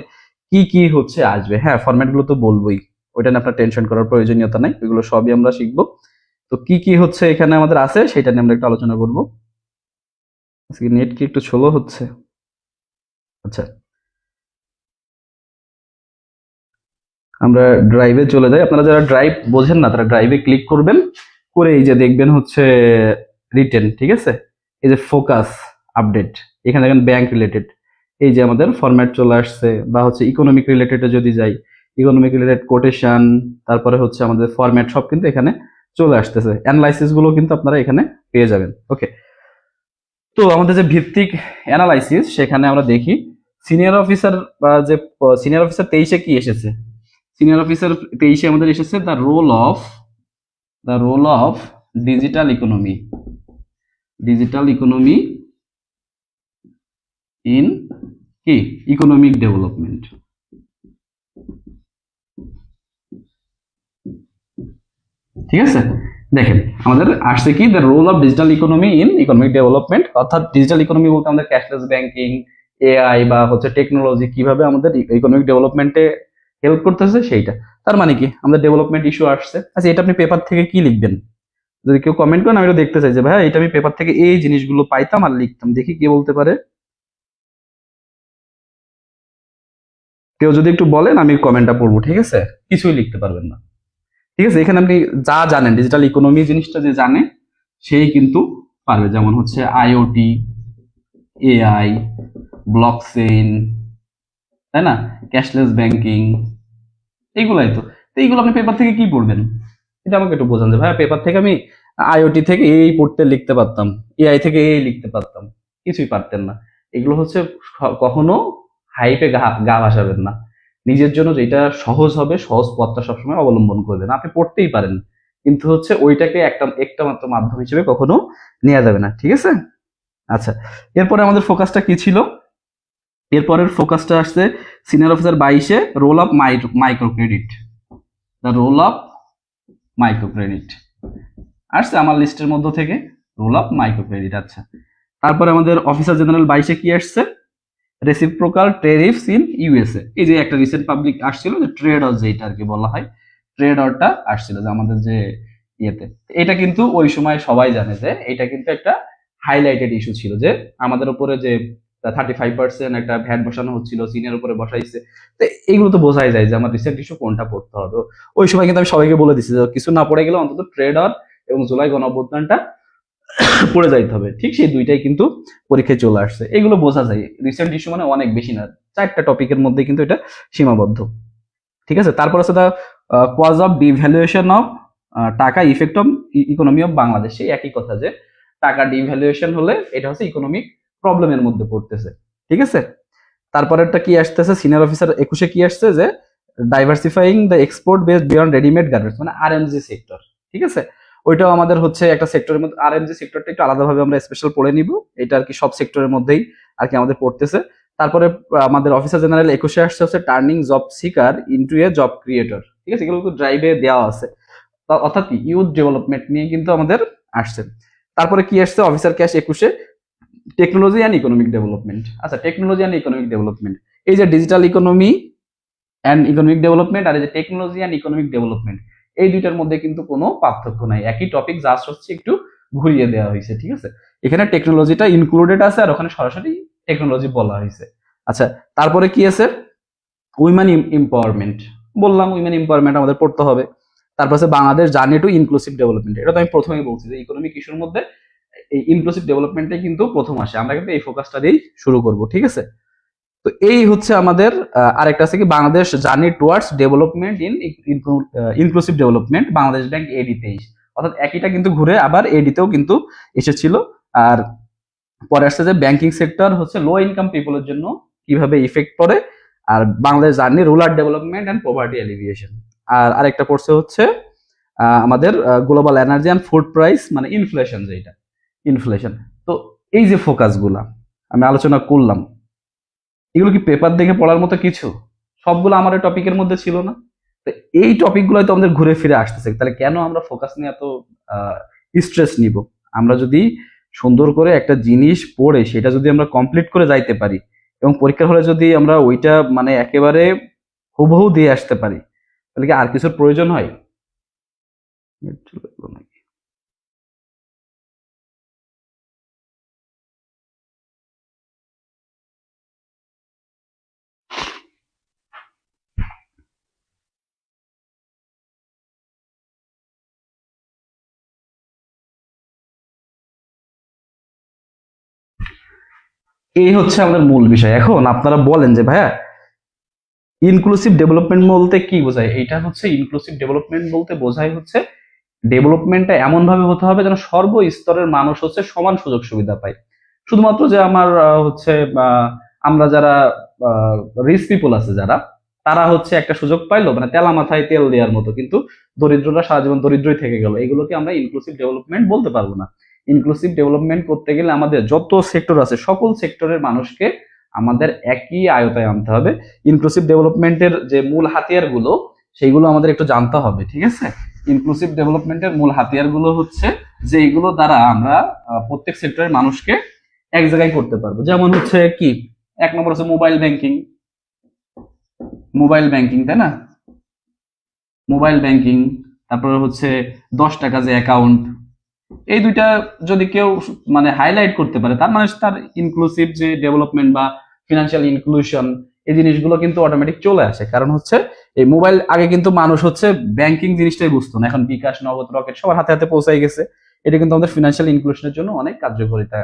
কি কি হচ্ছে আসবে। হ্যাঁ, ফরম্যাট গুলো তো বলবোই, ওইটা নিয়ে আপনার টেনশন করার প্রয়োজনীয়তা নাই, ওইগুলো সবই আমরা শিখবো। তো কি কি হচ্ছে এখানে আমাদের আছে সেটা নিয়ে আমরা একটু আলোচনা করবো। আজকে নেট কি একটু স্লো হচ্ছে? আচ্ছা, আমরা ড্রাইভে চলে যাই। আপনারা যারা ড্রাইভ বোঝেন না তারা ড্রাইভে ক্লিক করবেন, করে এই যে দেখবেন হচ্ছে রিটেন, ঠিক আছে। এই যে ফোকাস আপডেট, এখানে দেখেন ব্যাংক রিলেটেড, এই যে আমাদের ফরম্যাট চলে আসছে। বা হচ্ছে ইকোনমিক রিলেটেডে যদি যাই, ইকোনমিক রিলেটেড কোটেশন, তারপরে হচ্ছে আমাদের ফরম্যাট সব কিন্তু এখানে চলে আসতেছে। অ্যানালাইসিস গুলো কিন্তু আপনারা এখানে পেয়ে যাবেন। ওকে, তো আমাদের যে ভিত্তিক অ্যানালাইসিস সেখানে আমরা দেখি সিনিয়র অফিসার বা যে সিনিয়র অফিসার 23-এ কি এসেছে। সিনিয়র অফিসার 23-এ আমাদের এসেছে the role of digital economy, digital economy in কি ইকোনমিক ডেভেলপমেন্ট। ঠিক আছে, দেখেন আমাদের আসছে কি the role of digital economy in economic development, অর্থাৎ ডিজিটাল ইকোনমি বলতে আমাদের ক্যাশলেস ব্যাংকিং, এআই বা হচ্ছে টেকনোলজি কিভাবে আমাদের ইকোনমিক ডেভেলপমেন্টে হেল্প করতেছে সেইটা। তার মানে কি আমাদের ডেভেলপমেন্ট ইস্যু আসছে। আচ্ছা, এটা আপনি পেপার থেকে কি লিখবেন? যদি কেউ কমেন্ট করেন আমি এটা দেখতে চাই যে ভাই এটা আমি পেপার থেকে এই জিনিসগুলো পাইতাম আর লিখতাম, দেখি কে বলতে পারে। কেউ যদি একটু বলেন আমি কমেন্টটা পড়বো, ঠিক আছে। কিছুই লিখতে পারবেন না, ঠিক আছে। এখানে আপনি যা জানেন ডিজিটাল ইকোনমি জিনিসটা যে জানে সেই কিন্তু পারবে, যেমন হচ্ছে আইওটি, এআই, ব্লকচেইন, তাই না, ক্যাশলেস ব্যাংকিং, এইগুলাই তো। তো এইগুলো আপনি পেপার থেকে কি পড়বেন এটা আমাকে একটু বোঝান যে ভাই পেপার থেকে আমি আইওটি থেকে এই পড়তে লিখতে পারতাম, এআই থেকে এই লিখতে পারতাম, কিছুই পারতেন না। এগুলো হচ্ছে কখনো হাইপে গা ভাসাবেন না। নিজের জন্য যেটা সহজ হবে সহজ পথটা সবসময় অবলম্বন করবেন। আপনি পড়তেই পারেন, কিন্তু হচ্ছে ওইটাকে একটা মাত্র মাধ্যম হিসেবে কখনো নেওয়া যাবে না, ঠিক আছে? আচ্ছা, এরপরে আমাদের ফোকাসটা কি ছিল? এরপরের ফোকাসটা আসছে সিনিয়র অফিসার 22-এ role of micro credit. The role of micro credit আসছে আমার লিস্টের মধ্য থেকে, রোল অফ মাইক্রো ক্রেডিট। আচ্ছা, তারপরে আমাদের অফিসার জেনারেল 22-এ কি আসছে? Reciprocal tariffs in USA. এই যে একটা রিসেন্ট পাবলিক আসছিল যে ট্রেড অর, যেটা আর কি বলা হয় ট্রেড অরটা আসছিল যে আমাদের যে ইয়েতে, এটা কিন্তু ওই সময় সবাই জানে যে এটা কিন্তু একটা হাইলাইটেড ইস্যু ছিল যে আমাদের উপরে যে 35% একটা ভ্যাট বসানো হচ্ছিল, সিনিয়র উপরে বসাইছে। তো এইগুলো তো বোঝাই যায় যে আমার রিসেন্ট ইস্যু কোনটা পড়তে হবে। ওই সময় কিন্তু আমি সবাইকে বলে দিচ্ছি যে কিছু না পড়ে গেলে অন্তত ট্রেড অর এবং জুলাই গণঅভ্যুত্থানটা পড়ে যাইতে হবে। ঠিক সেই দুইটাই কিন্তু পরীক্ষায় চলে আসছে, এগুলো বোঝা যায়। রিসেন্ট ইস্যু মানে অনেক বেশি না, 4টা টপিকের মধ্যে কিন্তু এটা সীমাবদ্ধ, ঠিক আছে? তারপর আছে the cause of devaluation of taka effect of economy of Bangladesh. সেই একই কথা যে টাকা ডিভ্যালুয়েশন হলে এটা হচ্ছে ইকোনমিক প্রবলেমের মধ্যে পড়তেছে, ঠিক আছে? তারপরেরটা কি আসতেছে সিনিয়র অফিসার 21-এ কি আসছে যে diversifying the export based beyond readymade garments, মানে আরএমজি সেক্টর, ঠিক আছে? ওইটাও আমাদের হচ্ছে একটা সেক্টরের মধ্যে, আরএমজি সেক্টরটা একটু আলাদাভাবে আমরা স্পেশাল পড়ে নিব, এটা আর কি সব সেক্টরের মধ্যেই আর কি আমাদের পড়তেছে। তারপরে আমাদের অফিসার জেনারেল 21-এ আসছে হচ্ছে turning job seeker into a job creator, ঠিক আছে? এগুলো ড্রাইভে দেওয়া আছে, অর্থাৎ কি ইউথ ডেভেলপমেন্ট নিয়ে কিন্তু আমাদের আসছে। তারপরে কি আসছে অফিসার ক্যাশ 21-এ টেকনোলজি অ্যান্ড ইকোনমিক ডেভেলপমেন্ট। আচ্ছা, টেকনোলজি অ্যান্ড ইকোনমিক ডেভেলপমেন্ট, এই যে digital economy and economic development আর এই যে টেকনোলজি অ্যান্ড ইকোনমিক ডেভেলপমেন্ট, এই দুইটার মধ্যে কিন্তু কোনো পার্থক্য নাই, একই টপিক, জাস্ট হচ্ছে একটু ঘুরিয়ে দেওয়া হয়েছে, ঠিক আছে? এখানে টেকনোলজিটা ইনক্লুডেড আছে আর ওখানে সরাসরি টেকনোলজি বলা হয়েছে। আচ্ছা, তারপরে কি আছে উইমেন এম্পাওয়ারমেন্ট, বললাম উইমেন এম্পাওয়ারমেন্ট আমাদের পড়তে হবে। তারপর আছে Bangladesh journey to inclusive development, এটা তো আমি প্রথমেই বলছি যে ইকোনমিক ইস্যুর মধ্যে এই ইনক্লুসিভ ডেভেলপমেন্টে কিন্তু প্রথম আসে, আমরা কিন্তু এই ফোকাসটা দিয়েই শুরু করব, ঠিক আছে? তো এই হচ্ছে আমাদের আরেকটা আছে কি Bangladesh journey towards development in inclusive development, Bangladesh bank AD 23, অর্থাৎ একইটা কিন্তু ঘুরে আবার এডিতেও কিন্তু এসেছিল। আর পরে আসছে যে ব্যাংকিং সেক্টর হচ্ছে লো ইনকাম পিপলের জন্য কিভাবে ইফেক্ট পড়ে, আর Bangladesh journey rural development and poverty alleviation. আর আরেকটা পড়ছে হচ্ছে আমাদের global energy and food price, মানে ইনফ্লেশন, যেটা ইনফ্লেশন। তো এই যে ফোকাসগুলা আমি আলোচনা করলাম, এগুলো কি পেপার দেখে পড়ার মতো কিছু? সবগুলো আমার এই টপিকের মধ্যে ছিল না। তো এই টপিকগুলো তো আমাদের ঘুরে ফিরে আসতেছে, তাহলে কেন আমরা ফোকাস নিয়ে এত স্ট্রেস নিব? আমরা যদি সুন্দর করে একটা জিনিস পড়ে সেটা যদি আমরা কমপ্লিট করে যাইতে পারি এবং পরীক্ষার হলে যদি আমরা ওইটা মানে একেবারে হুবহু দিয়ে আসতে পারি, তাহলে কি আর কিছুর প্রয়োজন হয়? এই হচ্ছে আমাদের মূল বিষয়। এখন আপনারা বলেন যে ভাইয়া ইনক্লুসিভ ডেভেলপমেন্ট বলতে কি বোঝায়? এটা হচ্ছে ইনক্লুসিভ ডেভেলপমেন্ট বলতে বোঝায় হচ্ছে ডেভেলপমেন্টটা এমন ভাবে হতে হবে যেন সর্বস্তরের মানুষ হচ্ছে সমান সুযোগ সুবিধা পায়। শুধুমাত্র যে আমার হচ্ছে আমরা যারা রিচ পিপল আছে যারা, তারা হচ্ছে একটা সুযোগ পাইলো, মানে তেলা মাথায় তেল দেওয়ার মতো, কিন্তু দরিদ্ররা সারা জীবন দরিদ্রই থেকে গেল, এগুলোকে আমরা ইনক্লুসিভ ডেভেলপমেন্ট বলতে পারবো না। ইনক্লুসিভ ডেভেলপমেন্ট করতে গেলে আমাদের যত সেক্টর আছে সকল সেক্টরের মানুষকে আমাদের একই আয়তায় আনতে হবে। ইনক্লুসিভ ডেভেলপমেন্টের যে মূল হাতিয়ার গুলো সেইগুলো আমাদের একটু জানতে হবে, ঠিক আছে? ইনক্লুসিভ ডেভেলপমেন্টের মূল হাতিয়ার গুলো হচ্ছে যে এইগুলো দ্বারা আমরা প্রত্যেক সেক্টরের মানুষকে এক জায়গায় করতে পারবো। যেমন হচ্ছে কি, এক নম্বর হচ্ছে মোবাইল ব্যাংকিং, মোবাইল ব্যাংকিং, তাই না? মোবাইল ব্যাংকিং, তারপরে হচ্ছে 10 টাকা যে অ্যাকাউন্ট, এই দুইটা যদি কেউ মানে হাইলাইট করতে পারে, তার মানে তার ইনক্লুসিভ যে ডেভেলপমেন্ট বা ফিনান্সিয়াল ইনক্লুশন, এই জিনিসগুলো কিন্তু অটোমেটিক চলে আসে। কারণ হচ্ছে এই মোবাইল, আগে কিন্তু মানুষ হচ্ছে ব্যাংকিং জিনিসটাই বুঝতো না, এখন বিকাশ, নগদ, রকেট সবার হাতে হাতে পৌঁছাই গেছে। এটা কিন্তু আমাদের ফিনান্সিয়াল ইনক্লুশনের জন্য অনেক কার্যকারিতা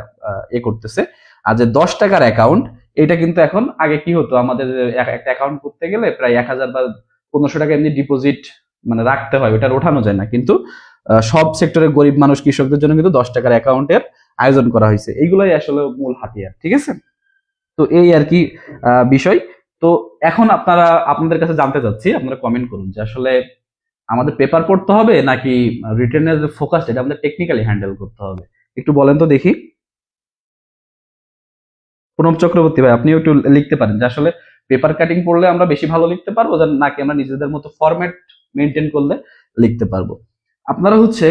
করতেছে। আর যে 10 টাকার অ্যাকাউন্ট, এটা কিন্তু এখন, আগে কি হতো আমাদের একটা অ্যাকাউন্ট করতে গেলে প্রায় 1000 বা 1500 টাকা এমনি ডিপোজিট মানে রাখতে হয়, ওটা ওঠানো যায় না। কিন্তু সব সেক্টরের গরিব মানুষ, কৃষকদের জন্য কিন্তু 10 টাকার অ্যাকাউন্টের আয়োজন করা হয়েছে। এইগুলাই আসলে মূল হাতিয়ার, ঠিক আছে? তো এই আর কি বিষয়। তো এখন আপনাদের কাছে জানতে চাচ্ছি, আপনারা কমেন্ট করুন যে আসলে আমাদের পেপার পড়তে হবে নাকি রিটেনের যে ফোকাস এটা আমাদের টেকনিক্যালি হ্যান্ডেল করতে হবে, একটু বলেন তো দেখি। প্রণব চক্রবর্তী ভাই, আপনিও একটু লিখতে পারেন যে আসলে পেপার কাটিং পড়লে আমরা বেশি ভালো লিখতে পারবো নাকি আমরা নিজেদের মতো ফরম্যাট মেনটেন করলে লিখতে পারবো। আপনারা হচ্ছে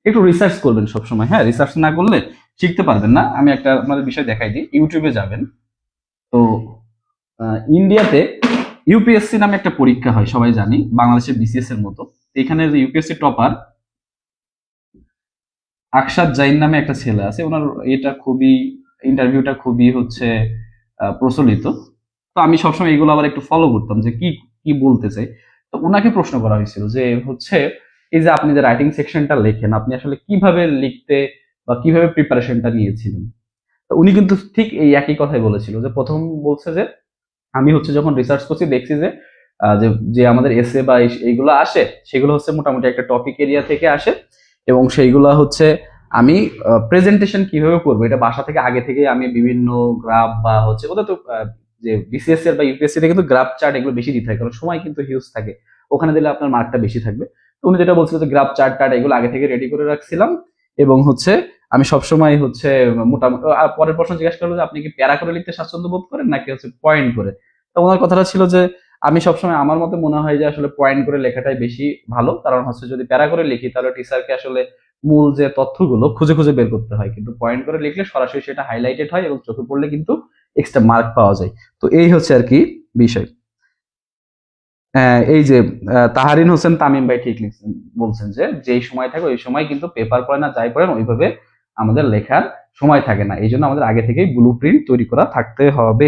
একটু রিসার্চ করবেন সবসময়, হ্যাঁ, রিসার্চ না করলে শিখতে পারবেন না। আমি একটা আপনাদের বিষয় দেখাই দিই, ইউটিউবে যাবেন, তো ইন্ডিয়াতে ইউপিএসসি নামে একটা পরীক্ষা হয়, সবাই জানি, বাংলাদেশের বিসিএস এর মতো। এখানে যে ইউপিএসসি টপার আকশাদ জাইন নামে একটা ছেলে আছে, ওনার এটা খুবই, ইন্টারভিউটা খুবই হচ্ছে প্রচলিত। তো আমি সবসময় এগুলো আবার একটু ফলো করতাম যে কি কি বলতে চাই। তো ওনাকে প্রশ্ন করা হয়েছিল যে হচ্ছে এই যে আপনি যে রাইটিং সেকশনটা লেখেন, আপনি আসলে কিভাবে লিখতে বা কিভাবে প্রিপারেশনটা নিয়েছিলেন। তো উনি কিন্তু ঠিক এই একই কথাই বলেছিল, যে প্রথম বলছে যে আমি হচ্ছে যখন রিসার্চ করছি দেখছি যে যে যে আমাদের এসে বা এইগুলো আসে সেগুলো হচ্ছে মোটামুটি একটা টপিক এরিয়া থেকে আসে, এবং সেইগুলো হচ্ছে আমি প্রেজেন্টেশন কিভাবে করবো এটা বাসা থেকে আগে থেকে আমি বিভিন্ন গ্রাফ বা হচ্ছে ওদের তো যে বিসিএস এর বা ইউপিএসসি থেকে কিন্তু গ্রাফ চার্ট এগুলো বেশি দিতে হয়, কারণ সময় কিন্তু হিউজ থাকে, ওখানে দিলে আপনার মার্কটা বেশি থাকবে। তো উনি যেটা বলছিল যে গ্রাফ চার্ট টার্ট এগুলো আগে থেকে রেডি করে রাখছিলাম, এবং হচ্ছে আমি সবসময় হচ্ছে মোটামুটি পরের প্রশ্ন জিজ্ঞাসা করলো যে আপনি কি প্যারা করে লিখতে স্বাচ্ছন্দ্য বোধ করেন নাকি হচ্ছে পয়েন্ট করে। তো ওনার কথাটা ছিল যে আমি সবসময় আমার মতে মনে হয় যে আসলে পয়েন্ট করে লেখাটাই বেশি ভালো, কারণ হচ্ছে যদি প্যারা করে লিখি তাহলে টিচারকে আসলে মূল যে তথ্যগুলো খুঁজে খুঁজে বের করতে হয়, কিন্তু পয়েন্ট করে লিখলে সরাসরি সেটা হাইলাইটেড হয় এবং চোখে পড়লে কিন্তু এক্সট্রা মার্ক পাওয়া যায়। তো এই হচ্ছে আর কি বিষয়। এই যে তাহারিন হোসেন তামিম ভাই ঠিক লিখছেন, বলছেন যে যেই সময় থাকে ওই সময় কিন্তু পেপার পড়ে না যাই পড়েন ওইভাবে আমাদের লেখার সময় থাকে না, এই জন্য আমাদের আগে থেকেই ব্লু প্রিন্ট তৈরি করা থাকতে হবে।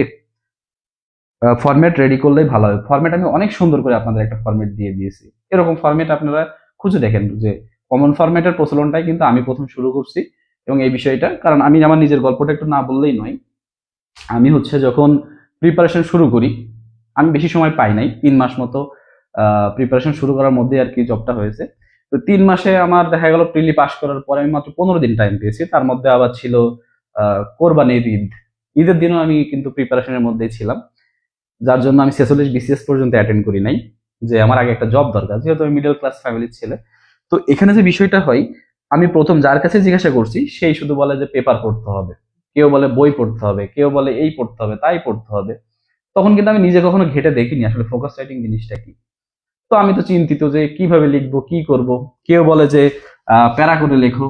ফরম্যাট রেডি করলেই ভালো হবে। ফরম্যাট আমি অনেক সুন্দর করে আপনাদের একটা ফরম্যাট দিয়ে দিয়েছি, এরকম ফরম্যাট আপনারা খুঁজে দেখেন, যে কমন ফরম্যাটের প্রচলনটাই কিন্তু আমি প্রথম শুরু করছি। এবং এই বিষয়টা কারণ আমি আমার নিজের গল্পটা একটু না বললেই নয়, আমি হচ্ছে যখন প্রিপারেশন শুরু করি আমি বেশি সময় পাই নাই, 3 মাস মতো প্রিপারেশন শুরু করার মধ্যে আর কি জবটা হয়েছে। তো 3 মাসে আমার দেখা গেল প্রিলি পাস করার পরে আমি মাত্র 15 দিন টাইম পেয়েছি, তার মধ্যে আবার ছিল কোরবানির ঈদ, ঈদের দিনও আমি কিন্তু প্রিপারেশনের মধ্যেই ছিলাম, যার জন্য আমি 46 বিসিএস পর্যন্ত অ্যাটেন্ড করি নাই, যে আমার আগে একটা জব দরকার, যেহেতু আমি মিডল ক্লাস ফ্যামিলির ছেলে। তো এখানে যে বিষয়টা হয়, আমি প্রথম যার কাছে জিজ্ঞাসা করছি সেই শুধু বলে যে পেপার পড়তে হবে, কেউ বলে বই পড়তে হবে, কেউ বলে এই পড়তে হবে তাই পড়তে হবে। তখন কিন্তু আমি নিজে কখনো ঘেটে দেখিনি আসলে ফোকাস রাইটিং জিনিসটা কি। তো আমি তো চিন্তিত যে কিভাবে লিখবো কি করব। কেউ বলে যে প্যারা করে লেখো,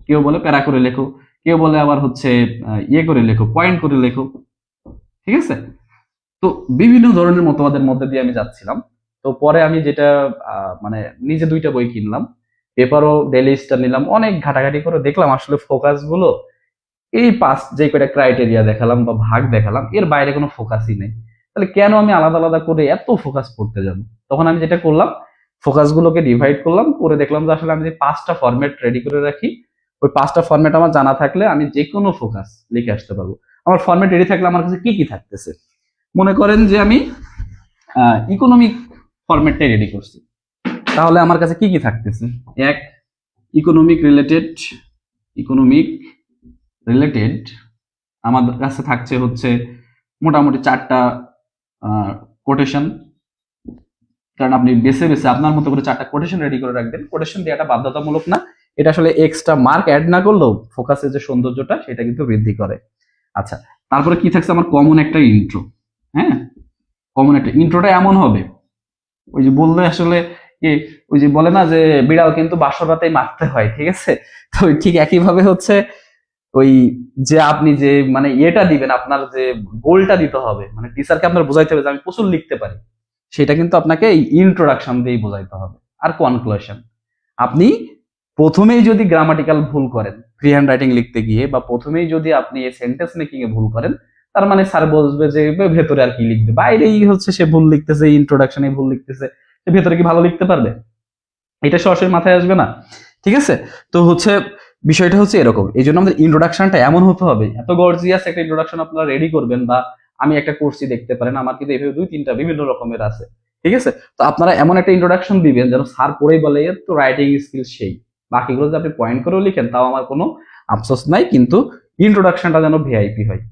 কেউ বলে প্যারা করে লেখো, কেউ বলে আবার হচ্ছে ইয়ে করে লেখো, পয়েন্ট করে লেখো, ঠিক আছে। তো বিভিন্ন ধরনের মতবাদের মধ্যে দিয়ে আমি যাচ্ছিলাম। তো পরে আমি যেটা মানে নিজে 2টা বই কিনলাম, পেপারও ডেইলি স্টার নিলাম, অনেক ঘাটাঘাটি করে দেখলাম আসলে ফোকাস গুলো এই পাঁচ যে কয়টা ক্রাইটেরিয়া দেখালাম বা ভাগ দেখালাম এর বাইরে কোনো ফোকাসই নেই। তাহলে কেন আমি আলাদা আলাদা করে এত ফোকাস করতে যাব। তখন আমি যেটা করলাম, ফোকাস গুলোকে ডিভাইড করলাম, করে দেখলাম যে আসলে আমি যে 5টা ফরম্যাট রেডি করে রাখি, ওই 5টা ফরম্যাট আমার জানা থাকলে আমি যে কোনো ফোকাস লিখে আসতে পারবো। আমার ফরম্যাট রেডি থাকলে আমার কাছে কি কি থাকতেছে, মনে করেন যে আমি ইকোনমিক ফরম্যাটটাই রেডি করছি, তাহলে আমার কাছে কি কি থাকতেছে। এক, ইকোনমিক রিলেটেড আমাদের কাছে থাকছে হচ্ছে মোটামুটি 4টা কোটেশন, কারণ আপনি বেছে বেছে আপনার মতো করে 4টা কোটেশন রেডি করে রাখবেন। কোটেশন দেওয়াটা বাধ্যতামূলক না, এটা আসলে এক্সট্রা মার্ক অ্যাড না করলেও ফোকাসের যে সৌন্দর্যটা সেটা কিন্তু বৃদ্ধি করে। আচ্ছা, তারপরে কি থাকছে আমার কমন একটা ইন্ট্রো। হ্যাঁ, কমন একটা ইন্ট্রোটা এমন হবে, ওই যে বললে আসলে কি, ওই যে বলে না যে বিড়াল কিন্তু বাসর রাতেই মারতে হয়, ঠিক আছে। তো ঠিক একইভাবে হচ্ছে ওই যে আপনি যে মানে ইয়েটা দিবেন, আপনার যে গোলটা দিতে হবে, মানে টিচারকে আপনার বোঝাইতে হবে যে আমি প্রচুর লিখতে পারি, সেটা কিন্তু আপনাকে এই ইন্ট্রোডাকশন দিয়েই বোঝাইতে হবে। আর কনক্লুশন, আপনি প্রথমেই যদি গ্রামাটিক্যাল ভুল করেন ফ্রি হ্যান্ড রাইটিং লিখতে গিয়ে, বা প্রথমেই যদি আপনি এই সেন্টেন্স মেকিং এ ভুল করেন, তার মানে স্যার বলবে যে ভেতরে আর কি লিখবে, বাইরেই হচ্ছে সে ভুল লিখতেছে, ইন্ট্রোডাকশনে ভুল লিখতেছে, সে ভেতরে কি ভালো লিখতে পারবে, এটা সরাসরি মাথায় আসবে না, ঠিক আছে। তো হচ্ছে বিষয়টা হচ্ছে এরকম, এই জন্য আমাদের ইন্ট্রোডাকশনটা এমন হতে হবে, এত গর্জিয়াস একটা ইন্ট্রোডাকশন আপনারা রেডি করবেন, বা আমি একটা কোর্সই দেখতে পারেন, আমার কিন্তু এইভাবে 2-3টা বিভিন্ন রকমের আছে, ঠিক আছে। তো আপনারা এমন একটা ইন্ট্রোডাকশন দিবেন যেন স্যার পড়েই বলে এর তো রাইটিং স্কিল সেই, বাকিগুলো যদি আপনি পয়েন্ট করেও লিখেন তাও আমার কোনো আফসোস নাই, কিন্তু ইন্ট্রোডাকশনটা যেন ভিআইপি হয়,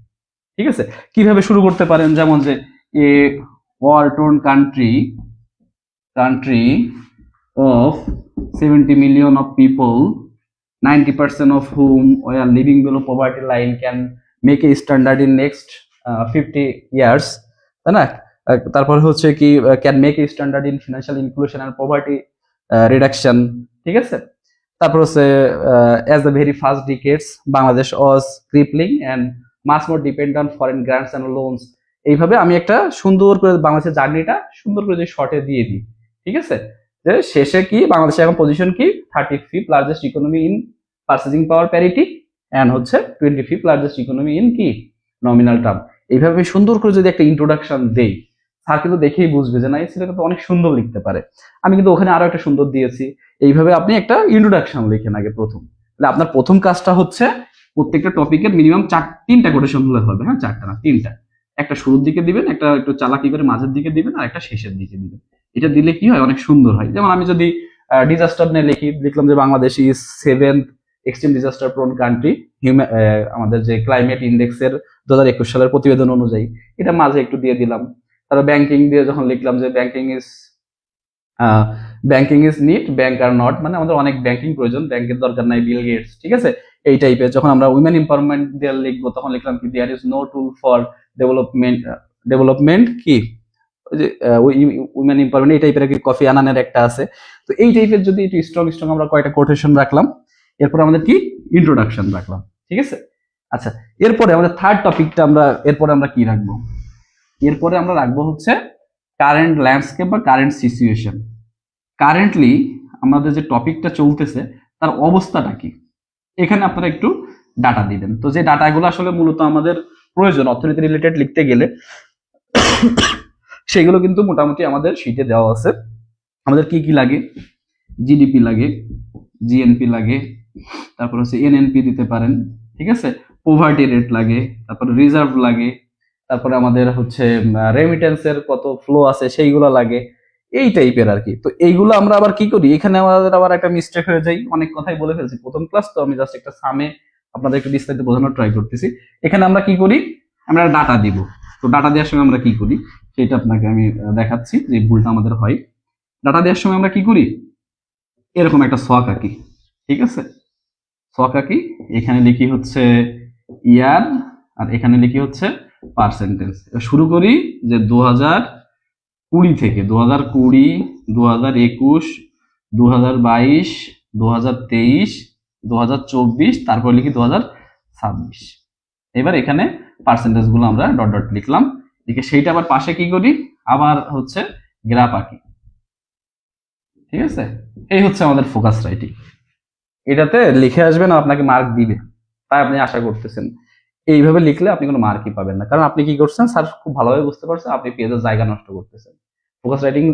ঠিক আছে। কিভাবে শুরু করতে পারেন, যেমন যে এ war torn country of 70 million of people, 90% of whom were living below poverty line, can make a standard in next 50 years, তাই না? তারপর হচ্ছে কি can make a standard in financial inclusion and poverty reduction, ঠিক আছে? তারপর হচ্ছে as the very first decades Bangladesh was crippling and mass more depend on foreign grants and loans. এইভাবে আমি একটা সুন্দর করে বাংলাদেশের জার্নিটা সুন্দর করে যে শর্টে দিয়ে দিই, ঠিক আছে? যে শেষে কি বাংলাদেশের এখন পজিশন কি 35th largest economy in purchasing power parity and হচ্ছে 25th লার্জেস্ট ইকোনমি ইন কি নমিনাল টার্ম। এইভাবে সুন্দর করে যদি একটা ইন্ট্রোডাকশন দেই, স্যার কিন্তু দেখেই বুঝবে যে না এই ছেলেটা তো অনেক সুন্দর লিখতে পারে। আমি কিন্তু ওখানে আরো একটা সুন্দর দিয়েছি। এইভাবে আপনি একটা ইন্ট্রোডাকশন লিখেন আগে প্রথম। তাহলে আপনার প্রথম কাজটা হচ্ছে প্রত্যেকটা টপিকের মিনিমাম 3টা কোটেশন হলে হবে, হ্যাঁ 4টা না 3টা। একটা শুরুর দিকে দিবেন, একটা একটু চালাকি করে মাঝের দিকে দিবেন, আর একটা শেষের দিকে দিবেন। এটা দিলে কি হয়, অনেক সুন্দর হয়। যেমন আমি যদি ডিজাস্টার নিয়ে লিখলাম যে Bangladesh is 7th extreme disaster prone country আমাদের যে ক্লাইমেট ইন্ডেক্সের 2021 সালের প্রতিবেদন অনুযায়ী, এটা মাঝে একটু দিয়ে দিলাম। তারপর ব্যাংকিং দিয়ে যখন লিখলাম যে banking is need, bank are not, মানে আমাদের অনেক ব্যাংকিং প্রয়োজন, ব্যাংকের দরকার নাই বিল গেটস, ঠিক আছে? এই টাইপের। যখন আমরা উইমেন এম্পাওয়ারমেন্ট দিয়ে লিখবো তখন লিখলাম কি there is no tool for development কি উইমেন এম্পাওয়ারমেন্ট, এই টাইপের কি কফি আনানের একটা আছে। তো এই টাইপের যদি একটু স্ট্রং আমরা কয়টা কোটেশন রাখলাম, এরপর আমাদের কি ইন্ট্রোডাকশন রাখলাম, ঠিক আছে? আচ্ছা, এরপরে আমাদের থার্ড টপিকটা এরপরে আমরা কি রাখবো? এরপরে আমরা রাখবো হচ্ছে কারেন্ট ল্যান্ডস্কেপ বা কারেন্ট সিচুয়েশন। কারেন্টলি আমাদের যে টপিকটা চলতেছে তার অবস্থাটা কি, এখানে আপনারা একটু ডাটা দিবেন। তো যে ডাটাগুলো আসলে মূলত আমাদের প্রয়োজন অর্থনীতি রিলেটেড লিখতে গেলে, সেগুলো কিন্তু মোটামুটি আমাদের শীটে দেওয়া আছে। আমাদের কি কি লাগে? জিডিপি লাগে, জিএনপি লাগে, তারপর হচ্ছে এনএনপি দিতে পারেন, ঠিক আছে? পভার্টি রেট লাগে, তারপর রিজার্ভ লাগে, তারপরে আমাদের হচ্ছে রেমিটেন্সের কত ফ্লো আছে সেইগুলো লাগে, এই টাইপের আর কি। তো এইগুলো আমরা আবার কি করি, এখানে আমাদের আবার একটা মিস্টেক হয়ে যায়। অনেক কথাই বলে ফেলছি প্রথম ক্লাস, তো আমি জাস্ট একটা সামে আপনাদের একটু বিস্তারিত বোঝানোর ট্রাই করতেছি। এখানে আমরা কি করি, আমরা ডাটা দিব। তো ডাটা দেওয়ার সময় আমরা কি করি সেটা আপনাকে আমি দেখাচ্ছি যে ভুলটা আমাদের হয়। ডাটা দেওয়ার সময় আমরা কি করি, এরকম একটা ছক আঁকি, ঠিক আছে? ছক আঁকি, এখানে লিখি হচ্ছে ইয়ার, আর এখানে লিখি হচ্ছে পার্সেন্টেজ। শুরু করি যে 2020 থেকে 2020, 2021, 2022, 2023, 2024, তারপর লিখি 2026। এবার এখানে পার্সেন্টেজ গুলো আমরা ডট ডট লিখলাম, লিখে সেইটা আবার পাশে কি করি, আবার হচ্ছে গ্রাফ আঁকি, ঠিক আছে? এই হচ্ছে আমাদের ফোকাস রাইটিং। এটাতে লিখে আসবেন আর আপনাকে মার্ক দিবে, তাই আপনি আশা করতেছেন। এইভাবে লিখলে আপনি কোনো মার্কই পাবেন না, কারণ আপনি কি করছেন, স্যার খুব ভালোভাবে বুঝতে পারছেন আপনি পেজের জায়গা নষ্ট করতেছেন। ফোকাস রাইটিং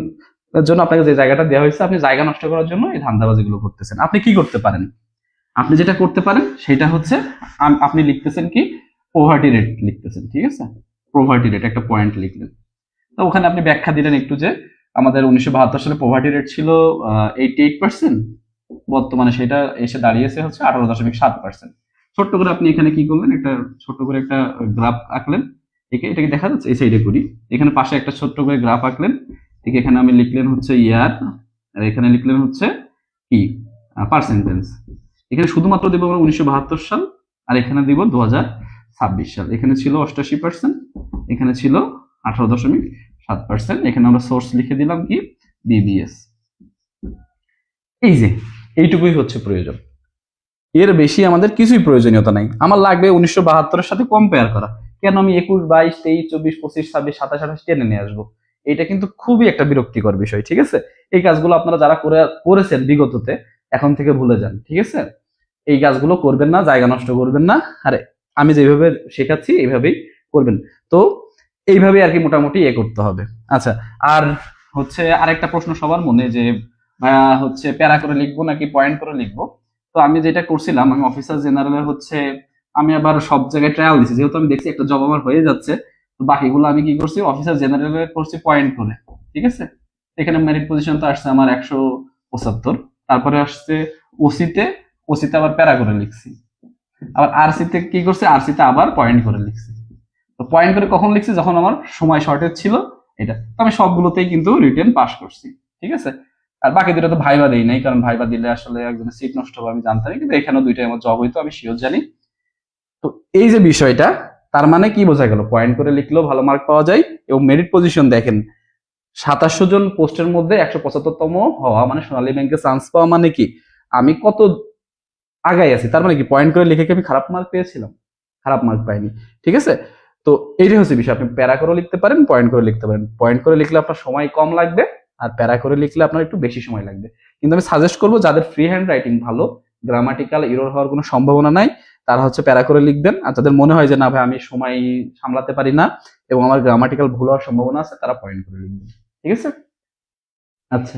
এর জন্য আপনাকে যে জায়গাটা দেওয়া হয়েছে, আপনি জায়গা নষ্ট করার জন্য এই ধান্দাবাজিগুলো করতেছেন। আপনি কি করতে পারেন, আপনি যেটা করতে পারেন সেটা হচ্ছে আপনি লিখতেছেন কি পভার্টি রেট লিখতেছেন, ঠিক আছে? পভার্টি রেট একটা পয়েন্ট লিখলেন, তো ওখানে আপনি ব্যাখ্যা দিলেন একটু যে আমাদের 1972 সালে পভার্টি রেট ছিল 88%, বর্তমানে সেটা এসে দাঁড়িয়েছে হচ্ছে 18.7%। ছোট্ট করে আপনি এখানে কি করলেন, একটা ছোট্ট করে একটা গ্রাফ আঁকলেন, এটাকে দেখা যাচ্ছে, এই সাইডে করি, এখানে পাশে একটা ছোট্ট করে গ্রাফ আঁকলেন, ঠিক এখানে আমি লিখলেন হচ্ছে ইয়ার, আর এখানে লিখলেন হচ্ছে কি পার্সেন্টেজ। এখানে শুধুমাত্র দেবো আমরা 1972 সাল, আর এখানে দিব 2026 সাল। এখানে ছিল 88%, এখানে ছিল 18.7%। এখানে আমরা সোর্স লিখে দিলাম কি বিবিএস। এই যে এইটুকুই হচ্ছে প্রয়োজন, এর বেশি আমাদের কিছুই প্রয়োজনীয়তা নাই। আমার লাগবে 1972-এর সাথে কম্পেয়ার করা। কেন আমি 21, 22, 23, 24, 25, 26, 27, 28 টেনে নিয়ে আসবো? এটা কিন্তু খুবই একটা বিরক্তিকর বিষয়, ঠিক আছে? এই কাজগুলো আপনারা যারা করেছেন বিগততে, এখন থেকে ভুলে যান, ঠিক আছে? এই কাজগুলো করবেন না, জায়গা নষ্ট করবেন না। আরে আমি যেভাবে শেখাচ্ছি এইভাবেই করবেন। তো এইভাবে আর কি মোটামুটি করতে হবে। আচ্ছা, আর হচ্ছে আরেকটা প্রশ্ন সবার মনে যে হচ্ছে প্যারা করে লিখবো নাকি পয়েন্ট করে লিখবো। তো আমি যেটা করছিলাম, আমি অফিসার জেনারেলের হচ্ছে আমি আবার সব জায়গায় ট্রায়াল দিচ্ছি, যেহেতু আমি দেখছি একটা জব আমার হয়ে যাচ্ছে, তো বাকিগুলো আমি কি করছি, অফিসার জেনারেলের করছি পয়েন্ট করে, ঠিক আছে? এখানে মেরিট পজিশন তো আসছে আমার 175, তারপরে আসছে ওসিতে আবার প্যারা করে লিখছি, আবার আরসিতে কি করছে, আরসিতে আবার পয়েন্ট করে লিখছি। তো পয়েন্ট করে কখন লিখছি, যখন আমার সময় শর্টেজ ছিল। এটা তো আমি সবগুলোতেই কিন্তু রিটেন পাস করছি, ঠিক আছে। আর বাকি দুটো তো ভাইবা দেই নাই, কারণ ভাইবা দিলে আসলে একজনের সিট নষ্ট হবে আমি জানতাম, কিন্তু এখানেও দুইটাই আমার জব হইতো, আমি শিওর জানি। তো এই যে বিষয়টা, তার মানে কি বোঝা গেল, পয়েন্ট করে লিখলেও ভালো মার্ক পাওয়া যায়। এবং মেরিট পজিশন দেখেন, 2700 জন পোস্টের মধ্যে 175তম হওয়া মানে সোনালী ব্যাংকে চান্স পাওয়া মানে কি আমি কত আগাই আছি। তার মানে কি পয়েন্ট করে লিখে কি আমি খারাপ মার্ক পেয়েছিলাম? খারাপ মার্ক পাইনি, ঠিক আছে। তো এইটাই হচ্ছে বিষয়, আপনি প্যারা করে লিখতে পারেন, পয়েন্ট করে লিখতে পারেন। পয়েন্ট করে লিখলে আপনার সময় কম লাগবে, আর প্যারা করে লিখলে আপনার একটু বেশি সময় লাগবে। কিন্তু আমি সাজেস্ট করবো যাদের ফ্রি হ্যান্ড রাইটিং ভালো, গ্রামাটিক্যাল এরর হওয়ার কোনো সম্ভাবনা নাই, তারা হচ্ছে প্যারা করে লিখবেন। আর যাদের মনে হয় যে না ভাই আমি সময় সামলাতে পারি না এবং আমার গ্রামাটিক্যাল ভুল হওয়ার সম্ভাবনা আছে, তারা পয়েন্ট করে লিখবেন, ঠিক আছে। আচ্ছা,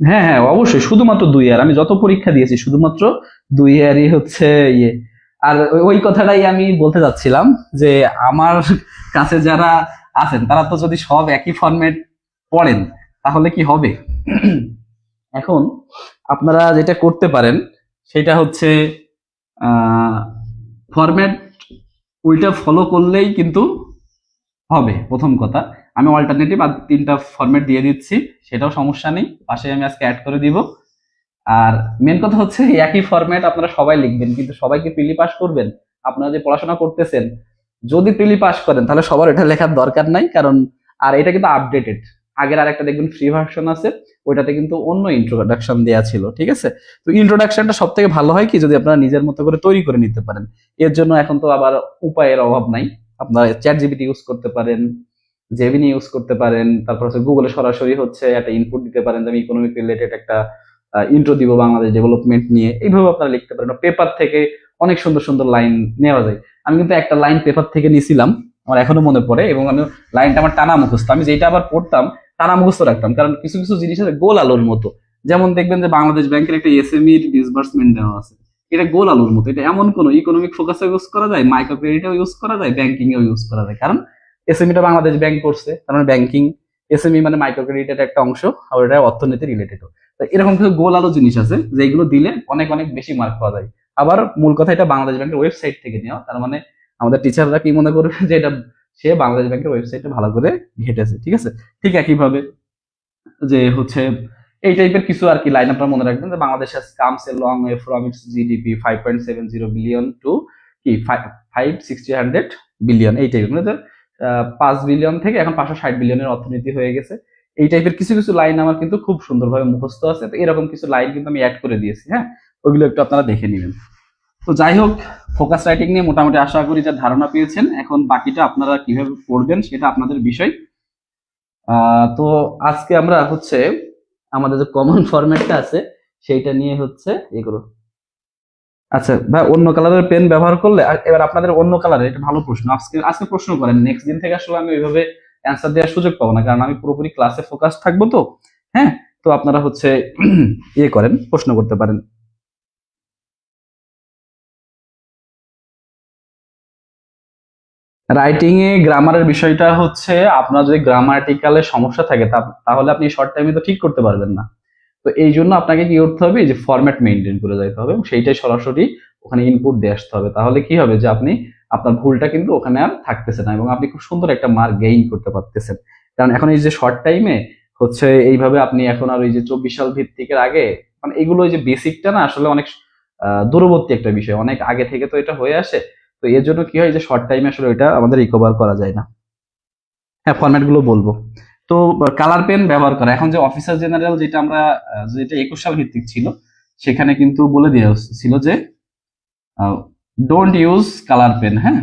হ্যাঁ হ্যাঁ অবশ্যই, শুধুমাত্র 2 ইয়ার, আমি যত পরীক্ষা দিয়েছি শুধুমাত্র 2 ইয়ারই হচ্ছে ইয়ে। আর ওই কথাটাই আমি বলতে যাচ্ছিলাম, যে আমার কাছে যারা আছেন তারা তো যদি সব একই ফরম্যাট পড়েন তাহলে কি হবে। এখন আপনারা যেটা করতে পারেন সেটা হচ্ছে ফরম্যাট ওইটা ফলো করলেই কিন্তু হবে। প্রথম কথা, আমি অল্টারনেটিভ আর 3টা ফরম্যাট দিয়ে দিচ্ছি, সেটাও সমস্যা নেই, পাশে আমি আজকে অ্যাড করে দিব। আর মেন কথা হচ্ছে একই ফরম্যাট আপনারা সবাই লিখবেন, কিন্তু সবাইকে প্রিলি পাস করবেন? আপনারা যে পড়াশোনা করতেছেন, যদি প্রিলি পাস করেন তাহলে সবার এটা লেখার দরকার নাই, কারণ আর এটা কিন্তু আপডেটেড। আগের আরেকটা দেখবেন ফ্রি ভার্সন আছে, ওইটাতে কিন্তু অন্য ইন্ট্রোডাকশন দেওয়া ছিল, ঠিক আছে। তো ইন্ট্রোডাকশনটা সব থেকে ভালো হয় কি যদি আপনারা নিজের মতো করে তৈরি করে নিতে পারেন। এর জন্য এখন তো আবার উপায়ের অভাব নাই, আপনারা চ্যাট জিপিটি ইউজ করতে পারেন, জেমিনি ইউজ করতে পারেন, তারপর হচ্ছে গুগলে সরাসরি হচ্ছে একটা ইনপুট দিতে পারেন যে আমি ইকোনমিক রিলেটেড একটা ইন্ট্রো দিব বাংলাদেশ ডেভেলপমেন্ট নিয়ে, এইভাবে আপনারা লিখতে পারেন। পেপার থেকে অনেক সুন্দর সুন্দর লাইন নেওয়া যায়। আমি কিন্তু একটা লাইন পেপার থেকে নিছিলাম, আমার এখনো মনে পড়ে, এবং আমি লাইনটা আমার টানা মুখস্থ, আমি যেটা আবার পড়তাম টানা মুখস্থ রাখতাম, কারণ কিছু কিছু জিনিস আছে গোল আলোর মতো। যেমন দেখবেন যে বাংলাদেশ ব্যাংকের একটা এসএমই ডিসবার্সমেন্ট দেওয়া আছে, এটা গোল আলোর মতো। এটা এমন কোন ইকোনমিক ফোকাসে ইউজ করা যায়, মাইক্রো ক্রেডিটেও ইউজ করা যায়, ব্যাংকিং এও ইউজ করা যায়, কারণ এসএমইটা বাংলাদেশ ব্যাংক করছে, তার মানে ব্যাংকিং। এসএমই মানে মাইক্রো ক্রেডিটের একটা অংশ, আর এটা অর্থনীতি রিলেটেড। এরকম কিছু গোল আলো জিনিস আছে যেগুলো দিলে অনেক অনেক বেশি মার্ক পাওয়া যায়। আবার মূল কথা, এটা বাংলাদেশ ব্যাংকের ওয়েবসাইট থেকে নেওয়া, তার মানে আমাদের টিচাররা কি মনে করবে যে এটা সে বাংলাদেশ ব্যাংকের ওয়েবসাইটে ভালো করে ঘেটেছে, ঠিক আছে। ঠিক একইভাবে যে হচ্ছে এই টাইপের কিছু আর কি লাইন আপনারা মনে রাখবেন, যে Bangladesh has comes a long way from its GDP 5.70 billion to কি 560 বিলিয়ন, এই টাইপের মানে 5 বিলিয়ন থেকে এখন 560 বিলিয়নের অর্থনীতি হয়ে গেছে। এই টাইপের কিছু কিছু লাইন আমার কিন্তু খুব সুন্দরভাবে মুখস্থ আছে, তো এরকম কিছু লাইন কিন্তু আমি অ্যাড করে দিয়েছি, হ্যাঁ, ওইগুলো একটু আপনারা দেখে নেবেন। তো যাই হোক, ফোকাস রাইটিং নিয়ে মোটামুটি আশা করি যে ধারণা পেয়েছেন। এখন বাকিটা আপনারা কিভাবে পড়বেন সেটা আপনাদের বিষয়। তো আজকে আমরা হচ্ছে আমাদের যে কমন ফরম্যাটটা আছে সেইটা নিয়ে হচ্ছে এগুলো। আচ্ছা ভাই, অন্য কালারের পেন ব্যবহার করলে এবার আপনাদের অন্য কালারের, এটা ভালো প্রশ্ন, আজকে আজকে প্রশ্ন করেন, নেক্সট দিন থেকে আসলে আমি ওইভাবে অ্যান্সার দেওয়ার সুযোগ পাবো না, কারণ আমি পুরোপুরি ক্লাসে ফোকাস থাকবো। তো হ্যাঁ, তো আপনারা হচ্ছে ইয়ে করেন, প্রশ্ন করতে পারেন। রাইটিং এ গ্রামারের বিষয়টা হচ্ছে, আপনার যদি গ্রামাটিক্যালের সমস্যা থাকে তাহলে আপনি শর্ট টাইমে তো ঠিক করতে পারবেন না। তো এই জন্য আপনাকে কি করতে হবে, যে ফরম্যাট মেনটেন করে যাইতে হবে এবং সেইটাই সরাসরি ওখানে ইনপুট দিয়ে আসতে হবে। তাহলে কি হবে যে আপনি আপনার ভুলটা কিন্তু ওখানে আর থাকতেছে না এবং আপনি খুব সুন্দর একটা মার্ক গেইন করতে পারতেছেন। কারণ এখন এই যে শর্ট টাইমে হচ্ছে এইভাবে আপনি এখন আর ওই যে 24 সাল ভিত্তিকের আগে, মানে এগুলো ওই যে বেসিকটা না আসলে অনেক দূরবর্তী একটা বিষয়, অনেক আগে থেকে তো এটা হয়ে আসে। তো এর জন্য কি হয় যে শর্ট টাইমে আসলে ওইটা আমাদের রিকভার করা যায় না। হ্যাঁ, ফরম্যাট গুলো বলবো। তো কালার পেন ব্যবহার করা, এখন যে অফিসার জেনারেল যেটা আমরা যেটা 21 সাল ভিত্তিক ছিল, সেখানে কিন্তু বলে দেওয়া ছিল যে ডোন্ট ইউজ কালার পেন। হ্যাঁ,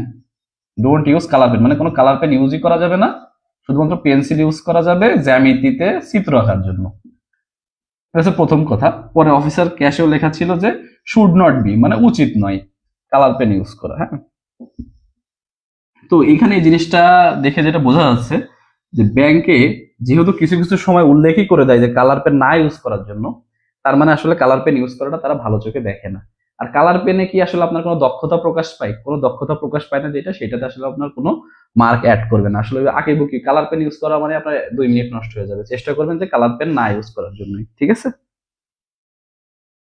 ডোন্ট ইউজ কালার পেন মানে কোনো কালার পেন ইউজই করা যাবে না, শুধুমাত্র পেন্সিল ইউজ করা যাবে জ্যামিতিতে চিত্র আঁকার জন্য। এটা হচ্ছে প্রথম কথা। পরে অফিসার ক্যাশেও লেখা ছিল যে শুড নট বি মানে উচিত নয় কালার পেন ইউজ করা। হ্যাঁ, তো এখানে এই জিনিসটা দেখে যেটা বোঝা যাচ্ছে যে ব্যাংকে যেহেতু কিছু কিছু সময় উল্লেখই করে দেয় যে কালার পেন না ইউজ করার জন্য, তার মানে আসলে কালার পেন ইউজ করাটা তারা ভালো চোখে দেখে না। আর কালার পেনে কি আসলে আপনার কোনো দক্ষতা প্রকাশ পায়? কোনো দক্ষতা প্রকাশ পায় না, যেটা সেটাতে আসলে আপনার কোনো মার্ক অ্যাড করবে না। আসলে আঁকি বুকি কালার পেন ইউজ করা মানে আপনার 2 মিনিট নষ্ট হয়ে যাবে। চেষ্টা করবেন যে কালার পেন না ইউজ করার জন্য, ঠিক আছে।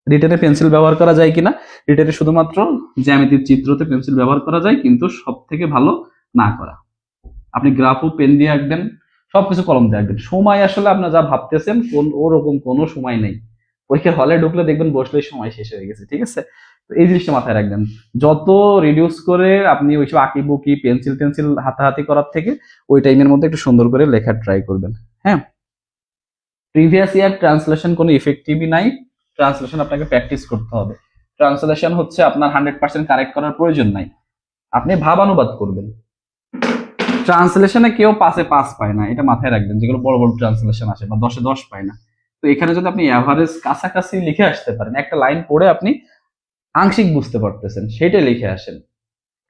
রিটেনে পেন্সিল ব্যবহার করা যায় কিনা, রিটেনে শুধুমাত্র জ্যামিতির চিত্রতে পেন্সিল ব্যবহার করা যায়, কিন্তু সব থেকে ভালো না করা। আপনি গ্রাফও পেন দিয়ে আঁকবেন, সবকিছু কলম দিয়ে আঁকবেন। সময় আসলে আপনার যা ভাবতেছেন ওরকম কোনো সময় নেই। পরীক্ষার হলে ঢুকলে দেখবেন বসলেই সময় শেষ হয়ে গেছে, ঠিক আছে? তো এই জিনিসটা মাথায় রাখবেন, যত রিডিউস করে আপনি ওইসব আঁকিবুকি পেন্সিল টেন্সিল হাতাহাতি করার থেকে ওই টাইমের মধ্যে একটু সুন্দর করে লেখার ট্রাই করবেন। হ্যাঁ, প্রিভিয়াস ইয়ার ট্রান্সলেশন কোনো ইফেক্টিভই নাই, ট্রান্সলেশন আপনাকে প্র্যাকটিস করতে হবে। ট্রান্সলেশন হচ্ছে আপনার 100% কারেক্ট করার প্রয়োজন নাই, আপনি ভাবানুবাদ করবেন। ট্রান্সলেশনে কেউ 5-এ 5 পায় না, এটা মাথায় রাখবেন, যেগুলো বড় বড় ট্রান্সলেশন আসে বা 10-এ 10 পায় না। তো এখানে যদি আপনি অ্যাভারেজ কাছাকাছি লিখে আসতে পারেন, একটা লাইন পড়ে আপনি আংশিক বুঝতে পারতেছেন, সেটাই লিখে আসেন।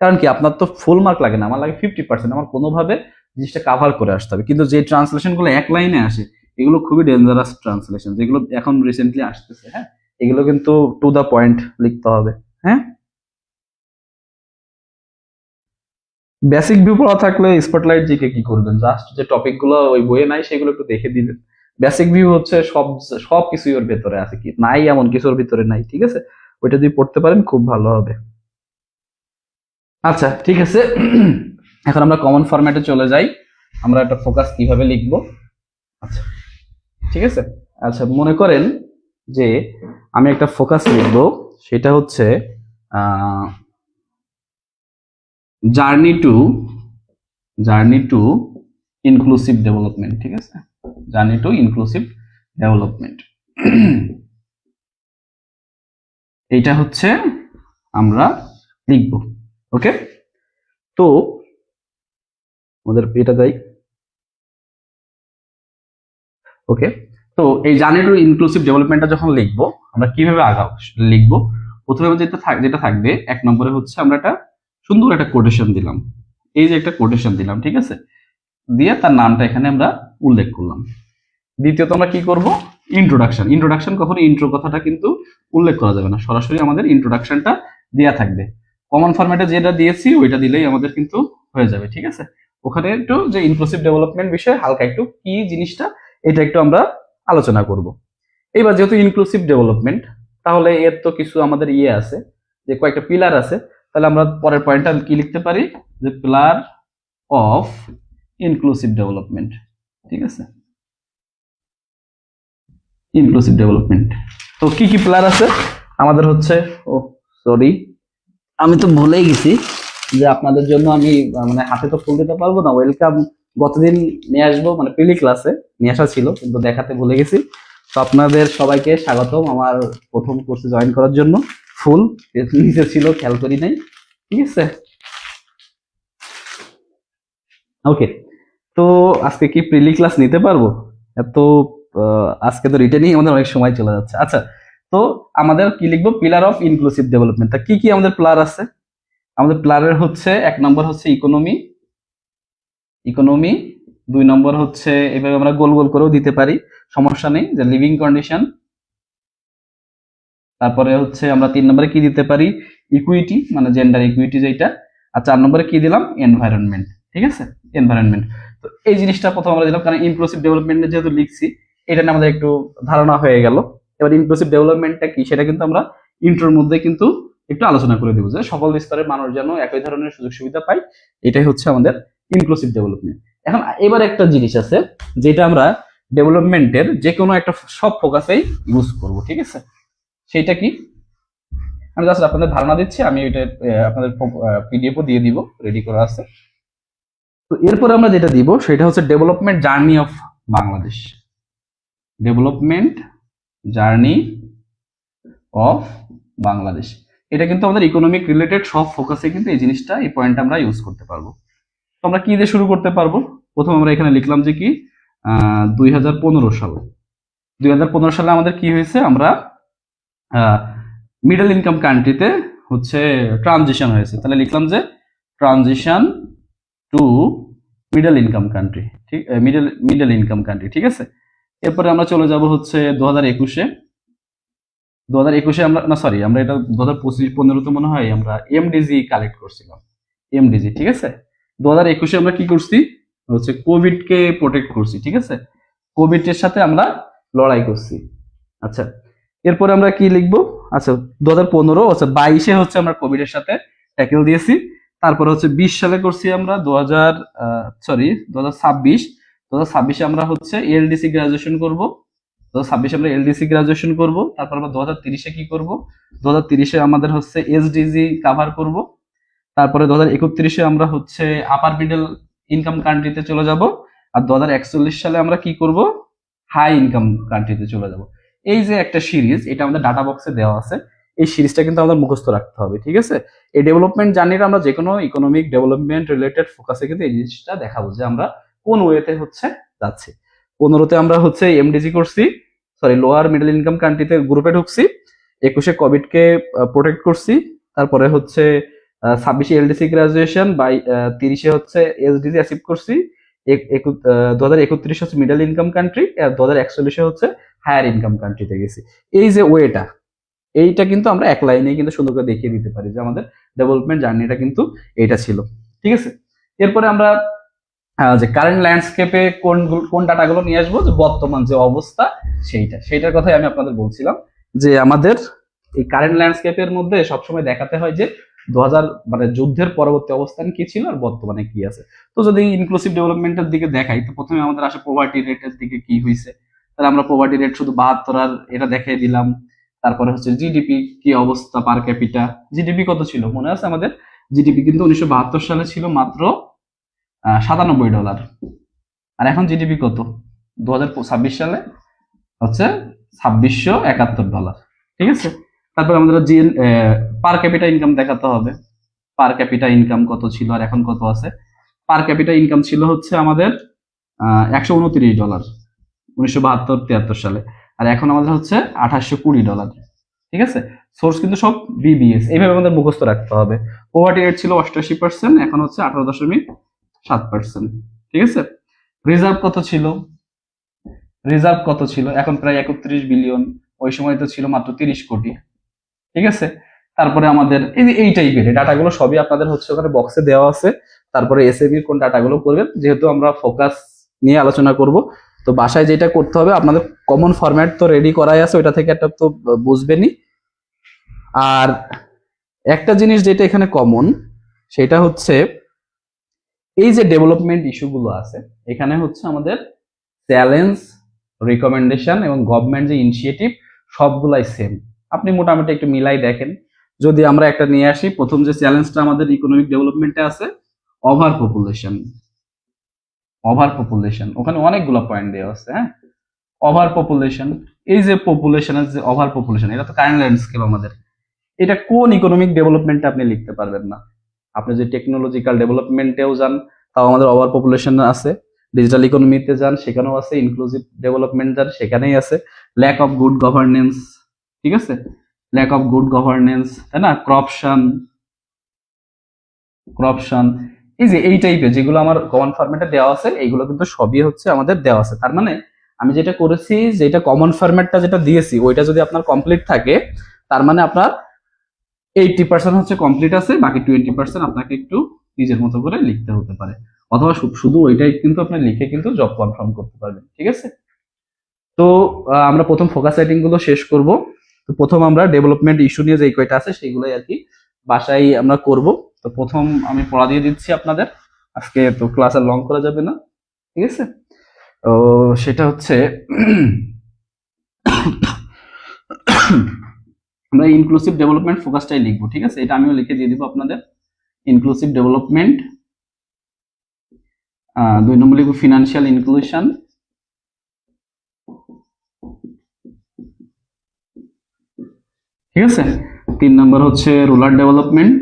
কারণ কি, আপনার তো ফুল মার্ক লাগে না, আমার লাগে 50%, আমার কোনোভাবে জিনিসটা কাভার করে আসতে হবে। কিন্তু যে ট্রান্সলেশন গুলো এক লাইনে আসে, এগুলো খুবই ডেঞ্জারাস ট্রান্সলেশন, যেগুলো এখন রিসেন্টলি আসতেছে। হ্যাঁ, এগুলো কিন্তু টু দা পয়েন্ট লিখতে হবে। হ্যাঁ, বেসিক ভিউ পড়া থাকলে স্পটলাইট জিকে কি করবেন, জাস্ট যে টপিক গুলো ওই বইয়ে নাই সেগুলো একটু দেখে দিবেন। বেসিক ভিউ হচ্ছে সব কিছুই ওর ভেতরে আছে, কি নাই এমন কিছু ওর ভিতরে নাই, ঠিক আছে? ওইটা যদি পড়তে পারেন খুব ভালো হবে। আচ্ছা, ঠিক আছে। এখন আমরা কমন ফরম্যাটে চলে যাই, আমরা একটা ফোকাস কিভাবে লিখবো। আচ্ছা, ঠিক আছে। আচ্ছা, মনে করেন যে আমি একটা ফোকাস লিখবো, সেটা হচ্ছে জার্নি টু ইনক্লুসিভ ডেভেলপমেন্ট, ঠিক আছে? জার্নি টু ইনক্লুসিভ ডেভেলপমেন্ট, এইটা হচ্ছে আমরা লিখবো। ওকে, তো আমাদের এটা দেয়। ওকে, তো এই জার্নি টু ইনক্লুসিভ ডেভেলপমেন্টটা যখন লিখবো, আমরা কিভাবে লিখবো? প্রথমে যেটা থাকবে 1 নম্বরে হচ্ছে আমরা একটা সুন্দর একটা কোটেশন দিলাম, এই যে একটা কোটেশন দিলাম, ঠিক আছে? দিয়ে তার নামটা এখানে আমরা উল্লেখ করলাম। দ্বিতীয়ত আমরা কি করব? ইন্ট্রোডাকশন কখনো ইন্ট্রো কথাটা কিন্তু উল্লেখ করা যাবে না, সরাসরি আমাদের ইন্ট্রোডাকশনটা দেয়া থাকবে। কমন ফরম্যাটে যেটা দিয়েছি ওইটা দিলেই আমাদের কিন্তু হয়ে যাবে, ঠিক আছে? ওখানে একটু যে ইনক্লুসিভ ডেভেলপমেন্ট বিষয়ে হালকা একটু কি জিনিসটা, এটা একটু আমরা আলোচনা করব। এইবার যেহেতু ইনক্লুসিভ ডেভেলপমেন্ট, তাহলে এর তো কিছু আমাদের আছে, যে কয়েকটা পিলার আছে। তাহলে আমরা পরের পয়েন্টটা কি লিখতে পারি, যে পিলার অফ ইনক্লুসিভ ডেভেলপমেন্ট, ঠিক আছে? ইনক্লুসিভ ডেভেলপমেন্ট, তো কি কি পিলার আছে আমাদের হচ্ছে, ও সরি আমি তো ভুলেই গেছি যে আপনাদের জন্য আমি মানে হাতে তো ফুল দিতে পারবো না, ওয়েলকাম গতদিন নিয়ে আসবো, মানে প্রিলি ক্লাসে নিয়ে আসা ছিল কিন্তু দেখাতে ভুলে গেছি। তো আপনাদের সবাইকে স্বাগতম আমার প্রথম কোর্সে জয়েন করার জন্য। ফুল নিচে ছিল, খেয়াল করি নাই, ঠিক আছে? ওকে, তো আজকে কি প্রিলি ক্লাস নিতে পারবো? এত আজকে তো রিটেনই আমাদের অনেক সময় চলে যাচ্ছে। আচ্ছা, তো আমাদের কি লিখবো, পিলার অফ ইনক্লুসিভ ডেভেলপমেন্ট। তা কি কি আমাদের পিলার আছে? আমাদের পিলারের হচ্ছে 1 নম্বর হচ্ছে ইকোনমি, 2 নম্বর হচ্ছে এভাবে আমরা গোল গোল করেও দিতে পারি, সমস্যা নেই, যে লিভিং কন্ডিশন। তারপরে হচ্ছে আমরা 3 নম্বরে কি দিতে পারি, ইকুইটি, মানে জেন্ডার ইকুইটি যেটা। আর 4 নম্বরে কি দিলাম, এনভায়রনমেন্ট, ঠিক আছে? এনভায়রনমেন্ট। তো এই জিনিসটা প্রথম আমরা দিলাম, কারণ ইনক্লুসিভ ডেভেলপমেন্টে যেহেতু লিখছি, এটা নিয়ে আমাদের একটু ধারণা হয়ে গেল। এবার ইনক্লুসিভ ডেভেলপমেন্টটা কি, সেটা কিন্তু আমরা ইন্ট্রোর মধ্যে কিন্তু একটু আলোচনা করে দিব, যে সকল স্তরের মানুষ যেন একই ধরনের সুযোগ সুবিধা পায়, এটাই হচ্ছে আমাদের ইনক্লুসিভ ডেভেলপমেন্ট। এখন এবার একটা জিনিস আছে যেটা আমরা ডেভেলপমেন্টের যে কোনো একটা সব ফোকাসেই ইউজ করব, ঠিক আছে? সেটা কি, আমি জাস্ট আপনাদের ধারণা দিচ্ছি, আমি এটা আপনাদের পিডিএফও দিয়ে দিব, রেডি করা আছে। তো এরপরে আমরা যেটা দিব সেটা হচ্ছে development journey of Bangladesh, development journey of Bangladesh. এটা কিন্তু আমাদের ইকোনমিক রিলেটেড সব ফোকাসে কিন্তু এই জিনিসটা, এই পয়েন্টটা আমরা ইউজ করতে পারবো। তো আমরা কি দিয়ে শুরু করতে পারবো? প্রথম আমরা এখানে লিখলাম যে কি 2015 সাল। 2015 সালে আমাদের কি হয়েছে, আমরা মিডল ইনকাম কান্ট্রিতে হচ্ছে ট্রানজিশন হয়েছে। তাহলে লিখলাম যে transition two middle income country, ঠিক, মিডল ইনকাম কান্ট্রি, ঠিক আছে? এরপরে আমরা চলে যাব হচ্ছে 2021-এ আমরা, না সরি, আমরা এটা 2025-15 মনে হয় আমরা এমডিজি কালেক্ট করছিলাম, এমডিজি, ঠিক আছে? 2021-এ আমরা কি করছি, হচ্ছে কোভিড কে প্রোটেক্ট করছি, ঠিক আছে? কোভিড এর সাথে আমরা লড়াই করছি। আচ্ছা, এরপরে আমরা কি লিখবো? আচ্ছা 2015, আচ্ছা 22-এ হচ্ছে আমরা কোভিড এর সাথে ট্যাকেল দিয়েছি। তারপরে হচ্ছে 20 সালে করছি আমরা 2026 আমরা হচ্ছে এলডিসি গ্রাজুয়েশন করব। 2026 আমরা এলডিসি গ্রাজুয়েশন করব। তারপর আমরা 2030-এ কি করব? 2030-এ আমাদের হচ্ছে এসডিজি কাভার করব। তারপরে 2031-এ আমরা হচ্ছে আপার মিডল ইনকাম কান্ট্রিতে চলে যাব। আর 2041 সালে আমরা কি করব? হাই ইনকাম কান্ট্রিতে চলে যাব। এই যে একটা সিরিজ, এটা আমাদের ডাটা বক্সে দেওয়া আছে। এই সিরিজটা কিন্তু আমাদের মুখস্থ রাখতে হবে, ঠিক আছে? এই ডেভেলপমেন্ট জার্নিটা আমরা যে কোনো ইকোনমিক ডেভেলপমেন্ট রিলেটেড ফোকাসে কিন্তু এই জিনিসটা দেখাবো যে আমরা কোন ওয়েতে হচ্ছে যাচ্ছি। 15-তে আমরা হচ্ছে এমডিজি করছি, সরি লোয়ার মিডল ইনকাম কান্ট্রিতে গ্রুপে ঢুকছি। 21-এ কোভিডকে প্রোটেক্ট করছি। তারপরে হচ্ছে 26-এ এলডিসি গ্রাজুয়েশন, 30-এ হচ্ছে এসডিজি অ্যাচিভ করছি। 2031 হচ্ছে মিডল ইনকাম কান্ট্রি, আর 2041-এ হচ্ছে হায়ার ইনকাম কান্ট্রিতে গেছি। এই যে ওয়েটা, এইটা কিন্তু আমরা এক লাইনে কিন্তু সুন্দর করে দেখিয়ে দিতে পারি যে আমাদের ডেভেলপমেন্ট জার্নিটা কিন্তু এইটা ছিল, ঠিক আছে? এরপরে আমরা যে কারেন্ট ল্যান্ডস্কেপে কোন কোন ডাটাগুলো নিয়ে আসবো, যে বর্তমান যে অবস্থা সেইটার কথাই আমি আপনাদের বলছিলাম, যে আমাদের এই কারেন্ট ল্যান্ডস্কেপের মধ্যে সবসময় দেখাতে হয় যে 2000 মানে যুদ্ধের পরবর্তী অবস্থান কি ছিল আর বর্তমানে কি আছে। তো যদি ইনক্লুসিভ ডেভেলপমেন্টের দিকে দেখাই, তো প্রথমে আমাদের আসে পভার্টি রেটের দিকে কি হয়েছে। তাহলে আমরা পভার্টি রেট শুধু 72 আর এটা দেখিয়ে দিলাম। তারপরে হচ্ছে জিডিপি কি অবস্থা পার ক্যাপিটা, জিডিপি কত ছিল মনে আছে আমাদের? জিডিপি কিন্তু 1972 সালে ছিল মাত্র $97। আর এখন জিডিপি কত? 2026 সালে হচ্ছে $2671, ঠিক আছে? তারপর আমাদের পার ক্যাপিটা ইনকাম দেখাতে হবে। পার ক্যাপিটা ইনকাম কত ছিল আর এখন কত আছে? পার ক্যাপিটা ইনকাম ছিল হচ্ছে আমাদের $129 1972-73 সালে, আর এখন আমাদের হচ্ছে $2820, ঠিক আছে? সোর্স কিন্তু সব বিবিএস, এইভাবে আমাদের মুখস্থ রাখতে হবে। পোভার্টি রেট ছিল 88%, এখন হচ্ছে 18.7%, ঠিক আছে? রিজার্ভ কত ছিল? রিজার্ভ কত ছিল? এখন প্রায় 31 বিলিয়ন, ওই সময় তো ছিল মাত্র 30 কোটি, ঠিক আছে? তারপরে আমাদের এই টাইপের ডাটাগুলো সবই আপনাদের হচ্ছে ওখানে বক্সে দেওয়া আছে। তারপরে এসএবি কোন ডাটাগুলো করবেন, যেহেতু আমরা ফোকাস নিয়ে আলোচনা করব, তো বাসায় যেটা করতে হবে, আপনাদের কমন ফরম্যাট তো রেডি করাই আছে, ওইটা থেকে একটা তো বুঝবেনই। আর একটা জিনিস যেটা এখানে কমন, সেটা হচ্ছে এই যে ডেভেলপমেন্ট ইস্যুগুলো আছে, এখানে হচ্ছে আমাদের চ্যালেঞ্জ, রিকমেন্ডেশন এবং গভর্নমেন্ট যে ইনিশিয়েটিভ সবগুলাই সেম। আপনি মোটামুটি একটু মিলাই দেখেন। যদি আমরা একটা নিয়ে আসি, প্রথম যে চ্যালেঞ্জটা আমাদের ইকোনমিক ডেভেলপমেন্টে আছে, ওভার পপুলেশন। ওভার পপুলেশন, ওখানে অনেকগুলো পয়েন্ট দেওয়া আছে, হ্যাঁ? ওভার পপুলেশন, এই যে পপুলেশনের যে ওভার পপুলেশন, এটা তো কারেন্ট ল্যান্ডস্কেপ আমাদের। এটা কোন ইকোনমিক ডেভেলপমেন্টে আপনি লিখতে পারবেন না। আপনি যে টেকনোলজিক্যাল ডেভেলপমেন্টেও যান, তাও আমাদের ওভার পপুলেশন আছে। ডিজিটাল ইকোনমিতে যান, সেখানেও আছে। ইনক্লুসিভ ডেভেলপমেন্ট যান, সেখানেই আছে। ল্যাক অফ গুড গভর্নেন্স, ঠিক আছে? ল্যাক অফ গুড গভর্নেন্স, তাই না? করাপশন, করাপশন, এই যে এই টাইপের যেগুলো আমার কমন ফরম্যাটে দেওয়া আছে, এইগুলো কিন্তু সবই হচ্ছে আমাদের দেওয়া আছে। তার মানে আমি যেটা করেছি, যেটা কমন ফরম্যাটটা যেটা দিয়েছি, ওইটা যদি আপনার কমপ্লিট থাকে, তার মানে আপনার 80% হচ্ছে কমপ্লিট আছে, বাকি 20% আপনাকে একটু নিজের মতো করে লিখতে হতে পারে, অথবা শুধু ওইটাই কিন্তু আপনি লিখে কিন্তু জব কনফার্ম করতে পারবেন, ঠিক আছে? তো আমরা প্রথম ফোকাস রাইটিং গুলো শেষ করব। তো প্রথম আমরা ডেভেলপমেন্ট ইস্যু নিয়ে যে কয়টা আছে সেইগুলোই আর কি বাসায় আমরা করব। তো প্রথম আমি পড়া দিয়ে দিচ্ছি আপনাদের, আজকে তো ক্লাস আর লং করা যাবে না, ঠিক আছে? তো সেটা হচ্ছে আমরা ইনক্লুসিভ ডেভেলপমেন্ট ফোকাসটাই লিখবো, ঠিক আছে? এটা আমিও লিখে দিয়ে দিব আপনাদের। ইনক্লুসিভ ডেভেলপমেন্ট, 2 নম্বর লিখবো ফিনান্সিয়াল ইনক্লুশন, ঠিক আছে? 3 নম্বর হচ্ছে রুরাল ডেভেলপমেন্ট,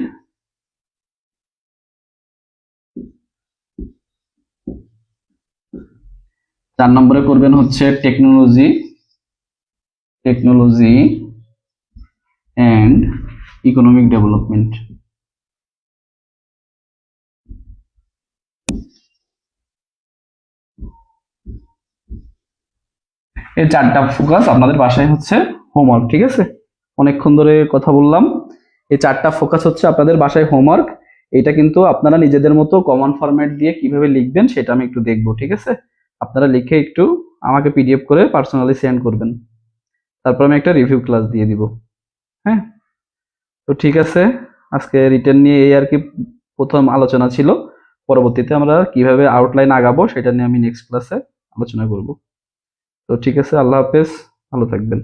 4 নম্বরে করবেন হচ্ছে টেকনোলজি অ্যান্ড ইকোনমিক ডেভেলপমেন্ট। এই 4টা ফোকাস আপনাদের বাসায় হচ্ছে হোমওয়ার্ক, ঠিক আছে? অনেকক্ষণ ধরে কথা বললাম। এই 4টা ফোকাস হচ্ছে আপনাদের বাসায় হোমওয়ার্ক। এটা কিন্তু আপনারা নিজেদের মতো কমন ফরম্যাট দিয়ে কিভাবে লিখবেন সেটা আমি একটু দেখবো, ঠিক আছে? আপনারা লিখে একটু আমাকে পিডিএফ করে পার্সোনালি সেন্ড করবেন। তারপর আমি একটা রিভিউ ক্লাস দিয়ে দিব। হ্যাঁ, তো ঠিক আছে, আজকে রিটেন নিয়ে এই আর কি প্রথম আলোচনা ছিল। পরবর্তীতে আমরা কিভাবে আউটলাইন আগাবো সেটা নিয়ে আমি নেক্সট ক্লাসে আলোচনা করব। তো ঠিক আছে, আল্লাহ হাফেজ, ভালো থাকবেন।